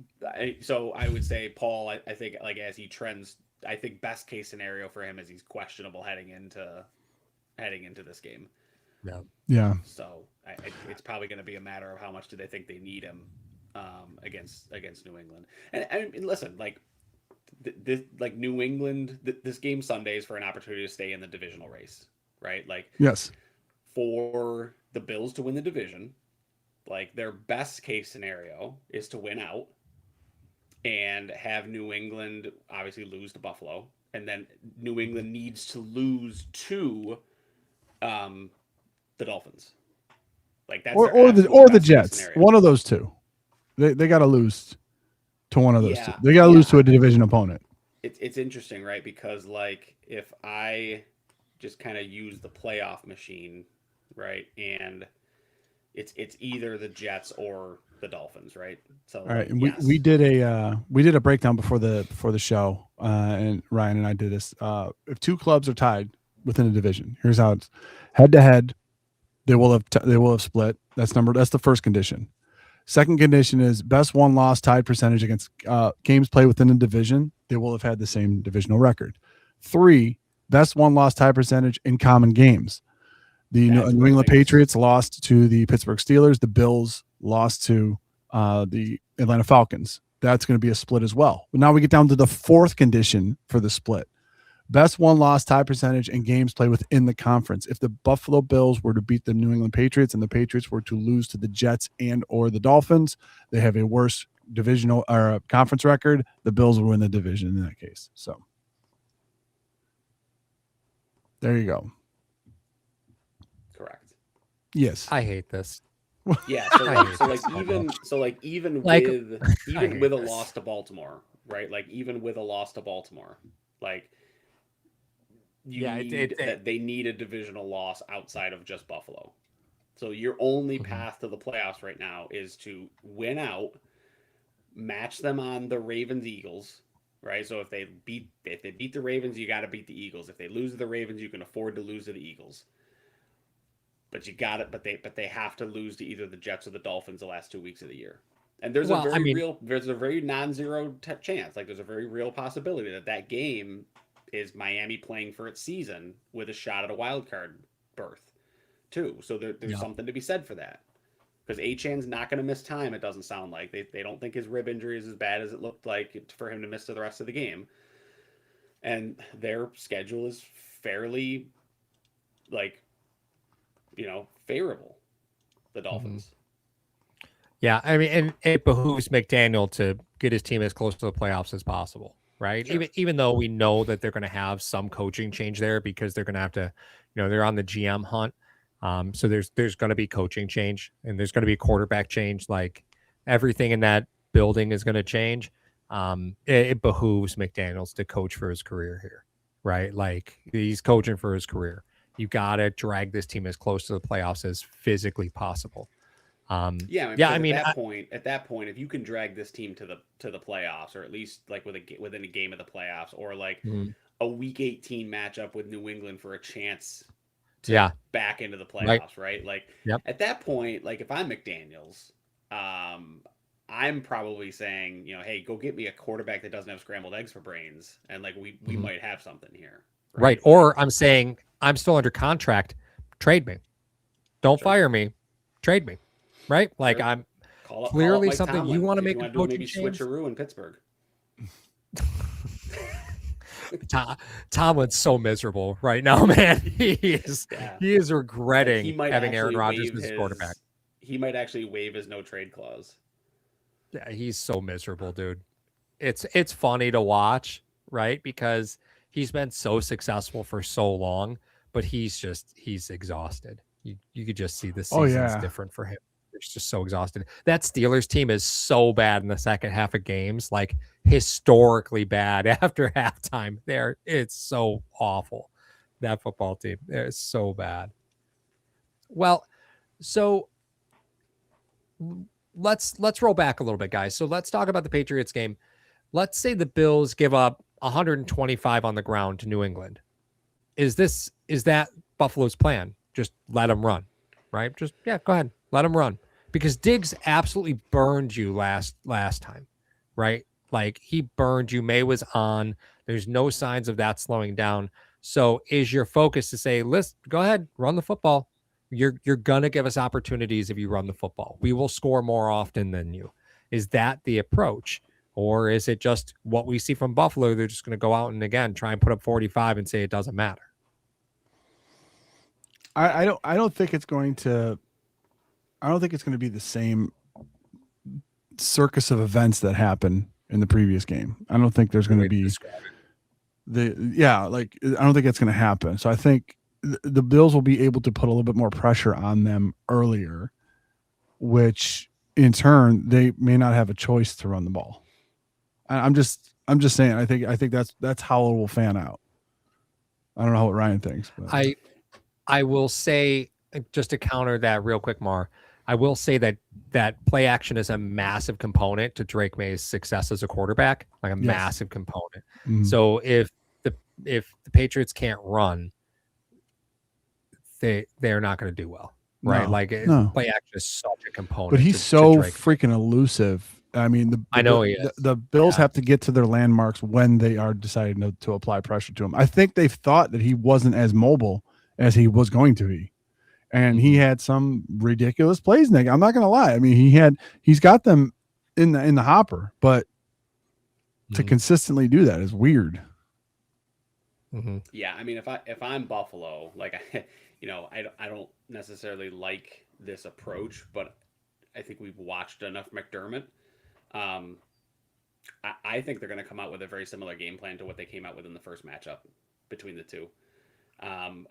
[SPEAKER 3] So I would say Paul. I think like as he trends, I think best case scenario for him is he's questionable heading into this game.
[SPEAKER 1] Yeah.
[SPEAKER 3] So it's probably going to be a matter of how much do they think they need him against New England. And I mean, listen, like this, like New England, this game Sunday is for an opportunity to stay in the divisional race, right? Like,
[SPEAKER 1] yes,
[SPEAKER 3] for the Bills to win the division, like their best case scenario is to win out and have New England obviously lose to Buffalo, and then New England needs to lose to the Dolphins. Like that's
[SPEAKER 1] or the Jets. Scenario. One of those two. They got to lose to one of those two. They got to lose to a division opponent.
[SPEAKER 3] It's interesting, right? Because like if I just kind of use the playoff machine, right, and it's either the Jets or the Dolphins, right? So
[SPEAKER 1] all right, and we did a breakdown before the show, and Ryan and I did this. If two clubs are tied within a division, here's how it's head to head. They will have split. That's the first condition. Second condition is best won-loss tied percentage against games played within a division. They will have had the same divisional record. 3, best won-loss tie percentage in common games. The New England Patriots lost to the Pittsburgh Steelers. The Bills lost to the Atlanta Falcons. That's going to be a split as well. But now we get down to the fourth condition for the split. Best won-loss tie percentage in games played within the conference. If the Buffalo Bills were to beat the New England Patriots and the Patriots were to lose to the Jets and or the Dolphins, they have a worse divisional or conference record. The Bills will win the division in that case. So there you go.
[SPEAKER 3] Correct.
[SPEAKER 1] Yes.
[SPEAKER 2] I hate this.
[SPEAKER 3] Yeah. So even with a loss to Baltimore, right? Like even with a loss to Baltimore, like they need a divisional loss outside of just Buffalo. So your only path to the playoffs right now is to win out, match them on the Ravens Eagles, right? So if they beat the Ravens, you got to beat the Eagles. If they lose to the Ravens, you can afford to lose to the Eagles. But you got it. But they have to lose to either the Jets or the Dolphins the last 2 weeks of the year. And there's a very non-zero chance. Like there's a very real possibility that game is Miami playing for its season with a shot at a wild card berth too. So there's something to be said for that. Because Achan's not going to miss time, it doesn't sound like. They don't think his rib injury is as bad as it looked like for him to miss to the rest of the game. And their schedule is fairly, favorable, the Dolphins.
[SPEAKER 2] Yeah, I mean, and it behooves McDaniel to get his team as close to the playoffs as possible, right? Sure. Even though we know that they're going to have some coaching change there because they're going to have to, they're on the GM hunt. So there's going to be coaching change and there's going to be quarterback change. Like everything in that building is going to change. It behooves McDaniels to coach for his career here, right? Like he's coaching for his career. You got to drag this team as close to the playoffs as physically possible.
[SPEAKER 3] At that point, if you can drag this team to the playoffs, or at least like within a game of the playoffs, or like a Week 18 matchup with New England for a chance to back into the playoffs, right? Like at that point, like if I'm McDaniels, I'm probably saying, hey, go get me a quarterback that doesn't have scrambled eggs for brains, and like we might have something here,
[SPEAKER 2] right? Or I'm saying I'm still under contract, trade me, don't fire me, trade me. Right? Like sure. I'm clearly something Tomlin. You want to make a coaching change.
[SPEAKER 3] Switcheroo in Pittsburgh.
[SPEAKER 2] Tomlin's so miserable right now, man. He is regretting having Aaron Rodgers as his quarterback.
[SPEAKER 3] He might actually waive his no trade clause.
[SPEAKER 2] Yeah, he's so miserable, dude. It's funny to watch, right? Because he's been so successful for so long, but he's exhausted. You could just see the season's different for him. It's just so exhausted. That Steelers team is so bad in the second half of games, like historically bad after halftime. It's so awful. That football team, it's so bad. Well, so let's roll back a little bit, guys. So let's talk about the Patriots game. Let's say the Bills give up 125 on the ground to New England. Is that Buffalo's plan? Just let them run. right? Just go ahead, let him run, because Diggs absolutely burned you last time, right? Like he burned you. May was on. There's no signs of that slowing down. So is your focus to say, let's go ahead, run the football? You're gonna give us opportunities if you run the football. We will score more often than you. Is that the approach? Or is it just what we see from Buffalo? They're just going to go out and again try and put up 45 and say it doesn't matter.
[SPEAKER 1] I don't think it's going to. I don't think it's going to be the same circus of events that happened in the previous game. I don't think there's going to be I don't think it's going to happen. So I think the Bills will be able to put a little bit more pressure on them earlier, which in turn they may not have a choice to run the ball. I'm just saying. I think that's how it will fan out. I don't know what Ryan thinks. But.
[SPEAKER 2] I will say, just to counter that real quick, Mar, I will say that play action is a massive component to Drake May's success as a quarterback, like a massive component. Mm-hmm. So if the Patriots can't run, they're not going to do well, right? Play action is such a component.
[SPEAKER 1] But he's so freaking elusive. I mean, the Bills have to get to their landmarks when they are deciding to apply pressure to him. I think they've thought that he wasn't as mobile as he was going to be. And he had some ridiculous plays. I'm not going to lie. I mean, he's got them in the hopper, but to consistently do that is weird.
[SPEAKER 3] Mm-hmm. Yeah. I mean, if I'm Buffalo, I don't necessarily like this approach, but I think we've watched enough McDermott. I think they're going to come out with a very similar game plan to what they came out with in the first matchup between the two.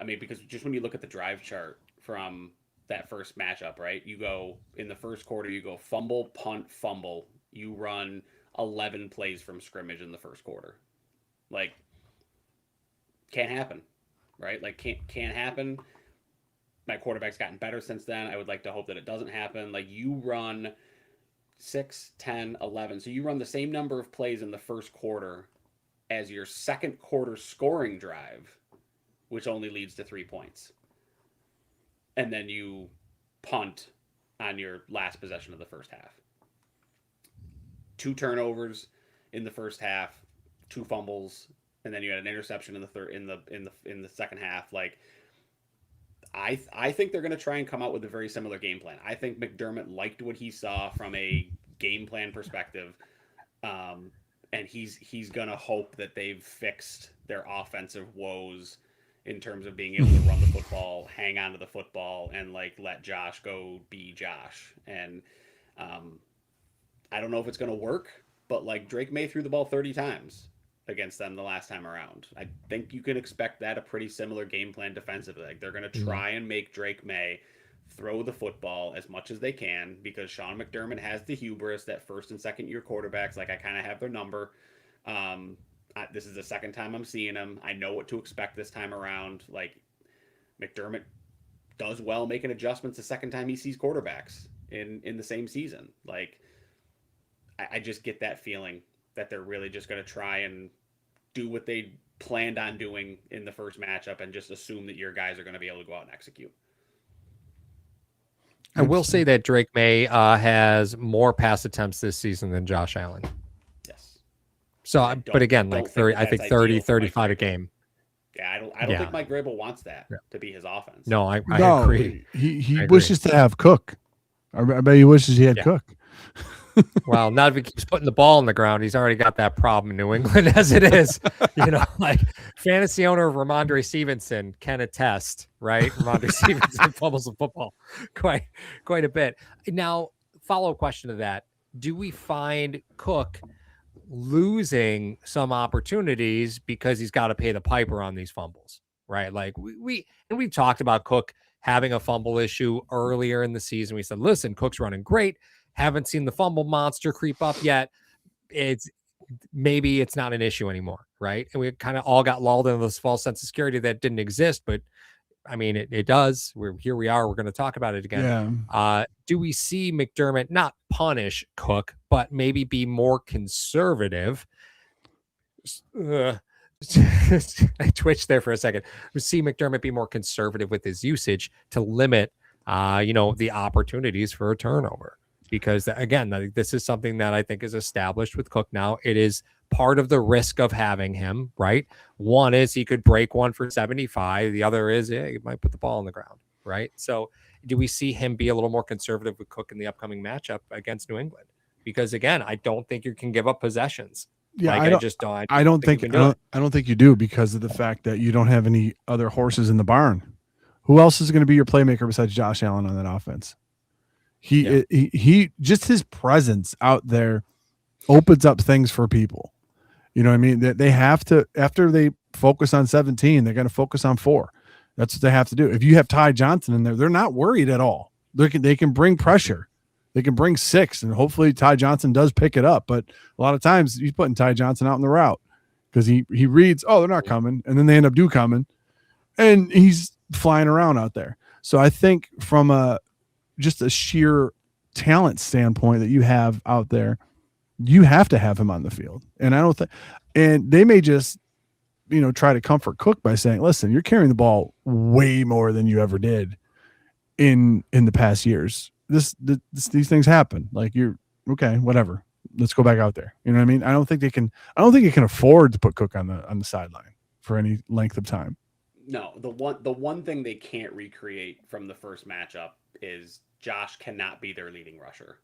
[SPEAKER 3] Because just when you look at the drive chart from that first matchup, right? You go in the first quarter, you go fumble, punt, fumble. You run 11 plays from scrimmage in the first quarter. Can't happen, right? Can't happen. My quarterback's gotten better since then. I would like to hope that it doesn't happen. You run 6, 10, 11. So you run the same number of plays in the first quarter as your second quarter scoring drive, which only leads to 3 points. And then you punt on your last possession of the first half. 2 turnovers in the first half, 2 fumbles, and then you had an interception in the second half. I think they're going to try and come out with a very similar game plan. I think McDermott liked what he saw from a game plan perspective. And he's going to hope that they've fixed their offensive woes in terms of being able to run the football, hang on to the football, and let Josh go be Josh. And I don't know if it's going to work, but Drake May threw the ball 30 times against them the last time around. I think you can expect that a pretty similar game plan defensively. They're going to try and make Drake May throw the football as much as they can, because Sean McDermott has the hubris that first and second year quarterbacks, I kind of have their number. This is the second time I'm seeing him. I know what to expect this time around. McDermott does well making adjustments the second time he sees quarterbacks in the same season. I just get that feeling that they're really just going to try and do what they planned on doing in the first matchup and just assume that your guys are going to be able to go out and execute.
[SPEAKER 2] I will say that Drake May has more pass attempts this season than Josh Allen.
[SPEAKER 3] Yes.
[SPEAKER 2] So, but again, 30, I think 30, 35 a game.
[SPEAKER 3] Yeah, I don't think Mike Vrabel wants that to be his offense.
[SPEAKER 2] No, I agree.
[SPEAKER 1] He wishes to have Cook. I bet he wishes he had Cook.
[SPEAKER 2] Well, not if he keeps putting the ball on the ground. He's already got that problem in New England as it is. Fantasy owner of Ramondre Stevenson can attest, right? Ramondre Stevenson fumbles the football quite a bit. Now, follow-up question to that. Do we find Cook losing some opportunities because he's got to pay the piper on these fumbles, right? We talked about Cook having a fumble issue earlier in the season. We said, listen, Cook's running great. Haven't seen the fumble monster creep up yet. Maybe it's not an issue anymore, right? And we kind of all got lulled into this false sense of security that didn't exist, but I mean, it does. Here we are. We're going to talk about it again. Yeah. Do we see McDermott not punish Cook, but maybe be more conservative? I twitched there for a second. We see McDermott be more conservative with his usage to limit the opportunities for a turnover. Because again, this is something that I think is established with Cook now. It is part of the risk of having him, right? One is he could break one for 75. The other is, he might put the ball on the ground, right? So do we see him be a little more conservative with Cook in the upcoming matchup against New England? Because again, I don't think you can give up possessions.
[SPEAKER 1] Yeah,
[SPEAKER 2] like,
[SPEAKER 1] I don't think you do, because of the fact that you don't have any other horses in the barn. Who else is going to be your playmaker besides Josh Allen on that offense? He just his presence out there opens up things for people. You know what I mean? They have to, after they focus on 17, they're going to focus on 4. That's what they have to do. If you have Ty Johnson in there, they're not worried at all. They can bring pressure. They can bring 6, and hopefully Ty Johnson does pick it up. But a lot of times he's putting Ty Johnson out in the route because he reads, oh, they're not coming, and then they end up coming, and he's flying around out there. So I think from just a sheer talent standpoint that you have out there, you have to have him on the field. And I don't think, and they may just, try to comfort Cook by saying, listen, you're carrying the ball way more than you ever did in the past years. These things happen. Like, you're okay, whatever. Let's go back out there. You know what I mean? I don't think you can afford to put Cook on the sideline for any length of time.
[SPEAKER 3] No, the one thing they can't recreate from the first matchup is Josh cannot be their leading rusher,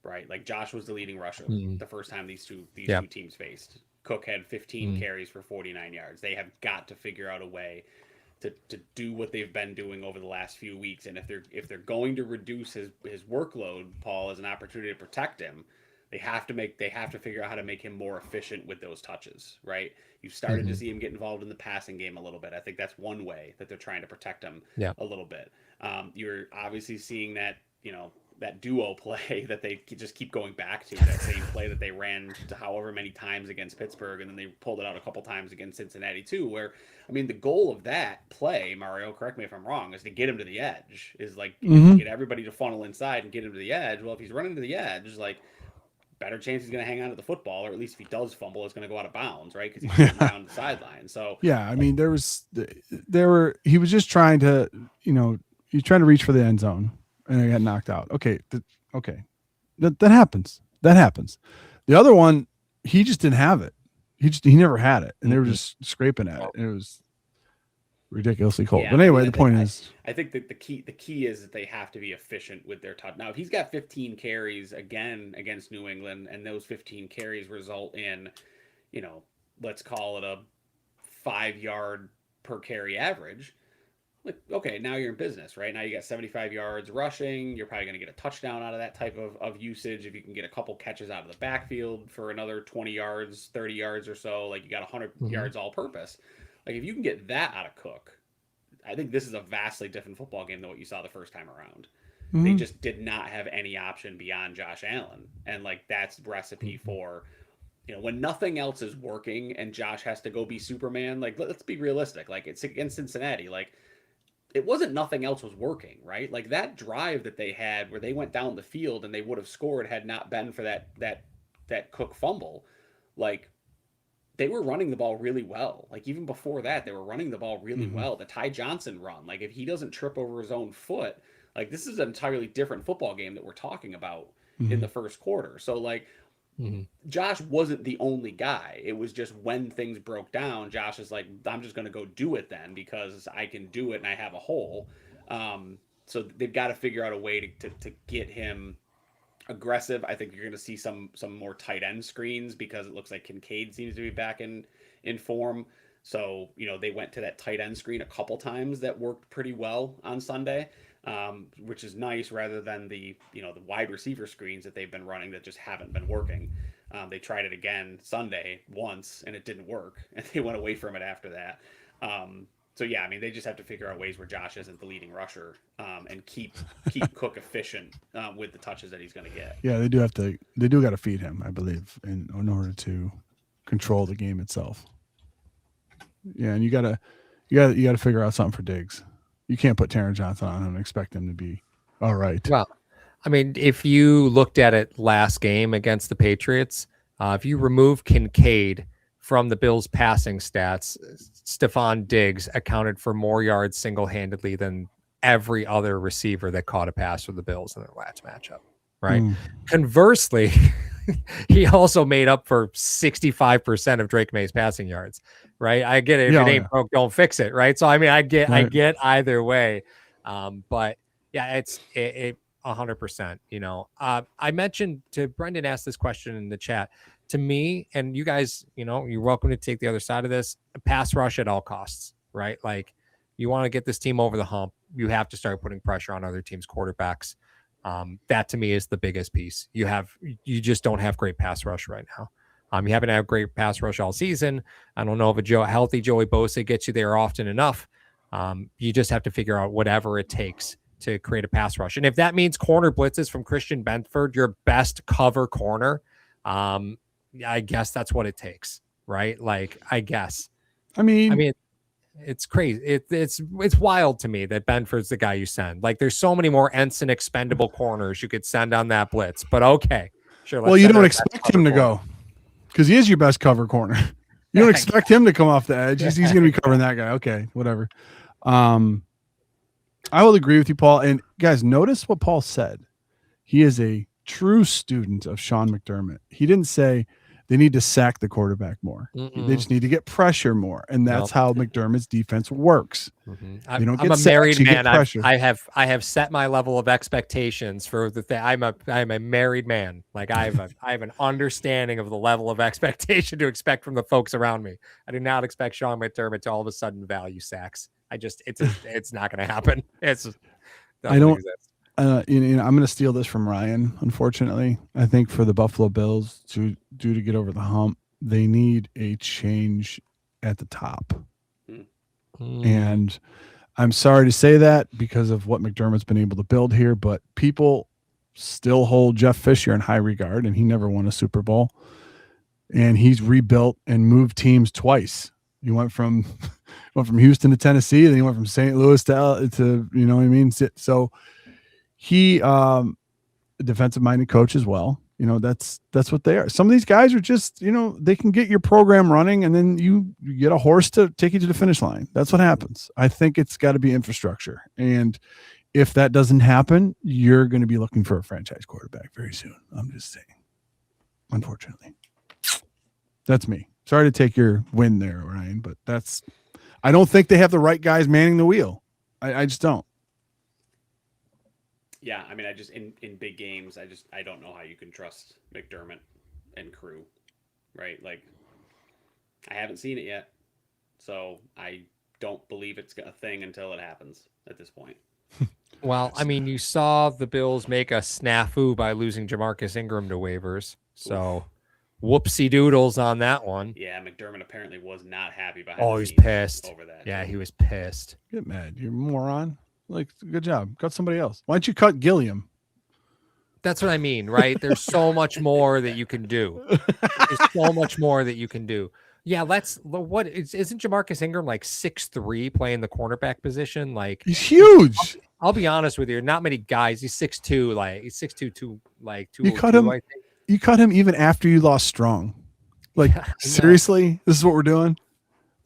[SPEAKER 3] right? Like, Josh was the leading rusher the first time these two teams faced. Cook had 15 carries for 49 yards. They have got to figure out a way to do what they've been doing over the last few weeks. And if they're going to reduce his workload, Paul, as an opportunity to protect him, they have to figure out how to make him more efficient with those touches, right? You've started to see him get involved in the passing game a little bit. I think that's one way that they're trying to protect him a little bit. You're obviously seeing that, that duo play that they just keep going back to, that same play that they ran to however many times against Pittsburgh, and then they pulled it out a couple times against Cincinnati too, where, I mean, the goal of that play, Mario, correct me if I'm wrong, is to get him to the edge, is like get everybody to funnel inside and get him to the edge. Well, if he's running to the edge, like, better chance he's going to hang on to the football, or at least if he does fumble, it's going to go out of bounds, right? Because he's down the sideline. So yeah, I mean,
[SPEAKER 1] he was just trying to, he's trying to reach for the end zone, and he got knocked out. Okay, that happens. That happens. The other one, he just didn't have it. He never had it, and they were just scraping at it, and it was ridiculously cold.
[SPEAKER 3] Yeah,
[SPEAKER 1] but anyway, the point is,
[SPEAKER 3] I think that the key is that they have to be efficient with their touch. Now, if he's got 15 carries again against New England, and those 15 carries result in, let's call it a 5-yard per carry average, like, okay, now you're in business, right? Now you got 75 yards rushing. You're probably going to get a touchdown out of that type of usage. If you can get a couple catches out of the backfield for another 20 yards, 30 yards or so, like, you got 100 yards all purpose. Like, if you can get that out of Cook, I think this is a vastly different football game than what you saw the first time around. They just did not have any option beyond Josh Allen. And, like, that's recipe for, when nothing else is working and Josh has to go be Superman, like, let's be realistic. Like, it's against Cincinnati. Like, it wasn't nothing else was working, right? Like, that drive that they had where they went down the field and they would have scored had not been for that Cook fumble. Like, they were running the ball really well. Like, even before that, they were running the ball really well. The Ty Johnson run, like, if he doesn't trip over his own foot, like, this is an entirely different football game that we're talking about in the first quarter. So, like, Josh wasn't the only guy. It was just when things broke down, Josh is like, I'm just going to go do it then because I can do it and I have a hole. So they've got to figure out a way to get him aggressive. I think you're going to see some more tight end screens because it looks like Kincaid seems to be back in form. So, they went to that tight end screen a couple times that worked pretty well on Sunday, which is nice rather than the wide receiver screens that they've been running that just haven't been working. They tried it again Sunday once and it didn't work, and they went away from it after that. So yeah, I mean, they just have to figure out ways where Josh isn't the leading rusher, and keep Cook efficient with the touches that he's going to get.
[SPEAKER 1] Yeah, they do got to feed him, I believe, in order to control the game itself. Yeah, and you gotta figure out something for Diggs. You can't put Taron Johnson on him and expect him to be all right.
[SPEAKER 2] Well, I mean, if you looked at it last game against the Patriots, if you remove Kincaid from the Bills' passing stats, Stephon Diggs accounted for more yards single-handedly than every other receiver that caught a pass for the Bills in their last matchup, right?
[SPEAKER 1] Mm.
[SPEAKER 2] Conversely, he also made up for 65% of Drake May's passing yards, right? I get it. If
[SPEAKER 1] Yeah,
[SPEAKER 2] it
[SPEAKER 1] oh,
[SPEAKER 2] ain't
[SPEAKER 1] yeah.
[SPEAKER 2] broke, don't fix it, right? So I mean, I get
[SPEAKER 1] Right.
[SPEAKER 2] either way. But yeah, it 100%. I mentioned to Brendan asked this question in the chat to me, and you guys, you're welcome to take the other side of this. Pass rush at all costs, right? Like you want to get this team over the hump, you have to start putting pressure on other teams' quarterbacks. That to me is the biggest piece. You just don't have great pass rush right now. You haven't had great pass rush all season. I don't know if a healthy Joey Bosa gets you there often enough. You just have to figure out whatever it takes to create a pass rush. And if that means corner blitzes from Christian Benford, your best cover corner, I guess that's what it takes, right? Like, I guess.
[SPEAKER 1] I mean,
[SPEAKER 2] it's crazy. It's wild to me that Benford's the guy you send. Like, there's so many more Ensign expendable corners you could send on that blitz. But okay, sure.
[SPEAKER 1] well, you don't expect him to go because he is your best cover corner. You don't expect him to come off the edge. He's going to be covering that guy. Okay, whatever. I will agree with you, Paul. And guys, notice what Paul said. He is a true student of Sean McDermott. He didn't say they need to sack the quarterback more. They just need to get pressure more. And that's how McDermott's defense works.
[SPEAKER 2] I'm a married man. I have set my level of expectations for the thing. I'm a married man. Like I have an understanding of the level of expectation to expect from the folks around me. I do not expect Sean McDermott to all of a sudden value sacks. It's not going to happen. I'm going to steal this from Ryan. Unfortunately, I think for the Buffalo Bills to get over the hump, they need a change at the top. And I'm sorry to say that because of what McDermott's been able to build here, but people still hold Jeff Fisher in high regard, and he never won a Super Bowl. And he's rebuilt and moved teams twice. He went from Houston to Tennessee, then he went from St. Louis to you know what I mean? So he a defensive minded coach as well. That's what they are. Some of these guys are just, they can get your program running and then you get a horse to take you to the finish line. That's what happens. I think it's got to be infrastructure. And if that doesn't happen, you're going to be looking for a franchise quarterback very soon. I'm just saying, unfortunately. That's me. Sorry to take your win there, Ryan, but I don't think they have the right guys manning the wheel. I just don't.
[SPEAKER 3] Yeah, I mean, I just in big games, I don't know how you can trust McDermott and crew, right? Like, I haven't seen it yet, so I don't believe it's a thing until it happens at this point.
[SPEAKER 2] Well, I mean, you saw the Bills make a snafu by losing Jamarcus Ingram to waivers, so whoopsie doodles on that one.
[SPEAKER 3] Yeah, McDermott apparently was not happy behind.
[SPEAKER 2] Oh, he's pissed
[SPEAKER 3] over that.
[SPEAKER 2] Yeah, he was pissed.
[SPEAKER 1] Get mad, you moron. Like, good job. Cut somebody else. Why don't you cut Gilliam?
[SPEAKER 2] That's what I mean, right? There's so much more that you can do. Yeah, isn't Jamarcus Ingram like 6'3" playing the cornerback position? Like,
[SPEAKER 1] he's huge.
[SPEAKER 2] I'll be honest with you. Not many guys. He's 6'2", like he's 6'2", like 202.
[SPEAKER 1] You cut him. I think. You cut him even after you lost Strong. Like, seriously, this is what we're doing.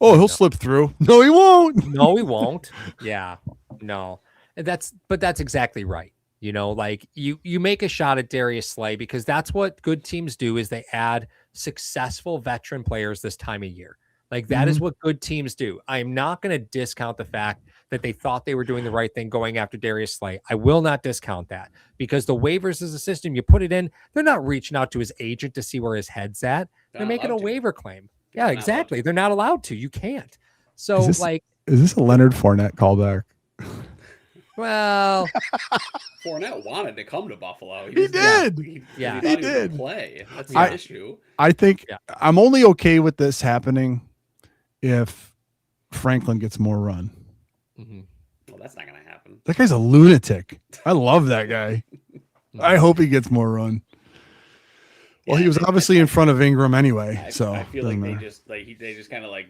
[SPEAKER 1] Oh, he'll slip through. No, he won't.
[SPEAKER 2] No, he won't. Yeah, no. That's exactly right. Like you make a shot at Darius Slay because that's what good teams do is they add successful veteran players this time of year. Like that is what good teams do. I'm not going to discount the fact that they thought they were doing the right thing going after Darius Slay. I will not discount that because the waivers is a system. You put it in, they're not reaching out to his agent to see where his head's at. They're making a waiver claim. Yeah, exactly. They're not allowed to. You can't. So is
[SPEAKER 1] this a Leonard Fournette callback?
[SPEAKER 2] Well,
[SPEAKER 3] Fournette wanted to come to Buffalo.
[SPEAKER 1] He did.
[SPEAKER 3] He did
[SPEAKER 1] play.
[SPEAKER 3] That's the issue.
[SPEAKER 1] I think I'm only okay with this happening if Franklin gets more run.
[SPEAKER 3] Well, that's not going to happen.
[SPEAKER 1] That guy's a lunatic. I love that guy. I hope he gets more run. Well, he was obviously in front of Ingram anyway, so
[SPEAKER 3] I feel like they just kind of like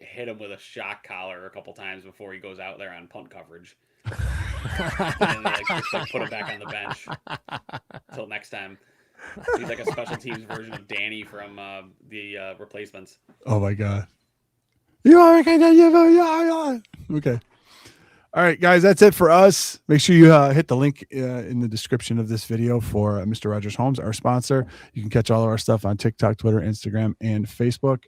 [SPEAKER 3] hit him with a shock collar a couple times before he goes out there on punt coverage, and they just put him back on the bench until next time. He's like a special teams version of Danny from the Replacements.
[SPEAKER 1] Oh my god! Okay. All right, guys, that's it for us. Make sure you hit the link in the description of this video for Mr. Rogers Homes, our sponsor. You can catch all of our stuff on TikTok, Twitter, Instagram, and Facebook.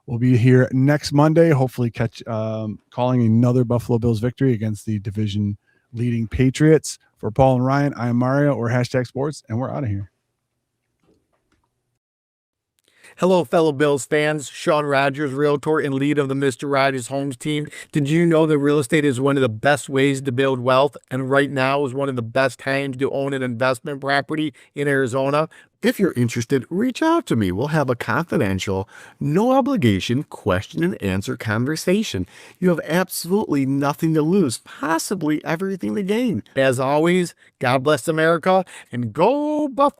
[SPEAKER 1] We'll be here next Monday, hopefully calling another Buffalo Bills victory against the division leading Patriots. For Paul and Ryan, I am Mario, or Hashtag Sports, and we're out of here.
[SPEAKER 5] Hello, fellow Bills fans. Sean Rogers, realtor and lead of the Mr. Rogers Homes team. Did you know that real estate is one of the best ways to build wealth, and right now is one of the best times to own an investment property in Arizona? If you're interested, reach out to me. We'll have a confidential, no obligation question and answer conversation. You have absolutely nothing to lose, possibly everything to gain. As always, God bless America, and go Buffalo.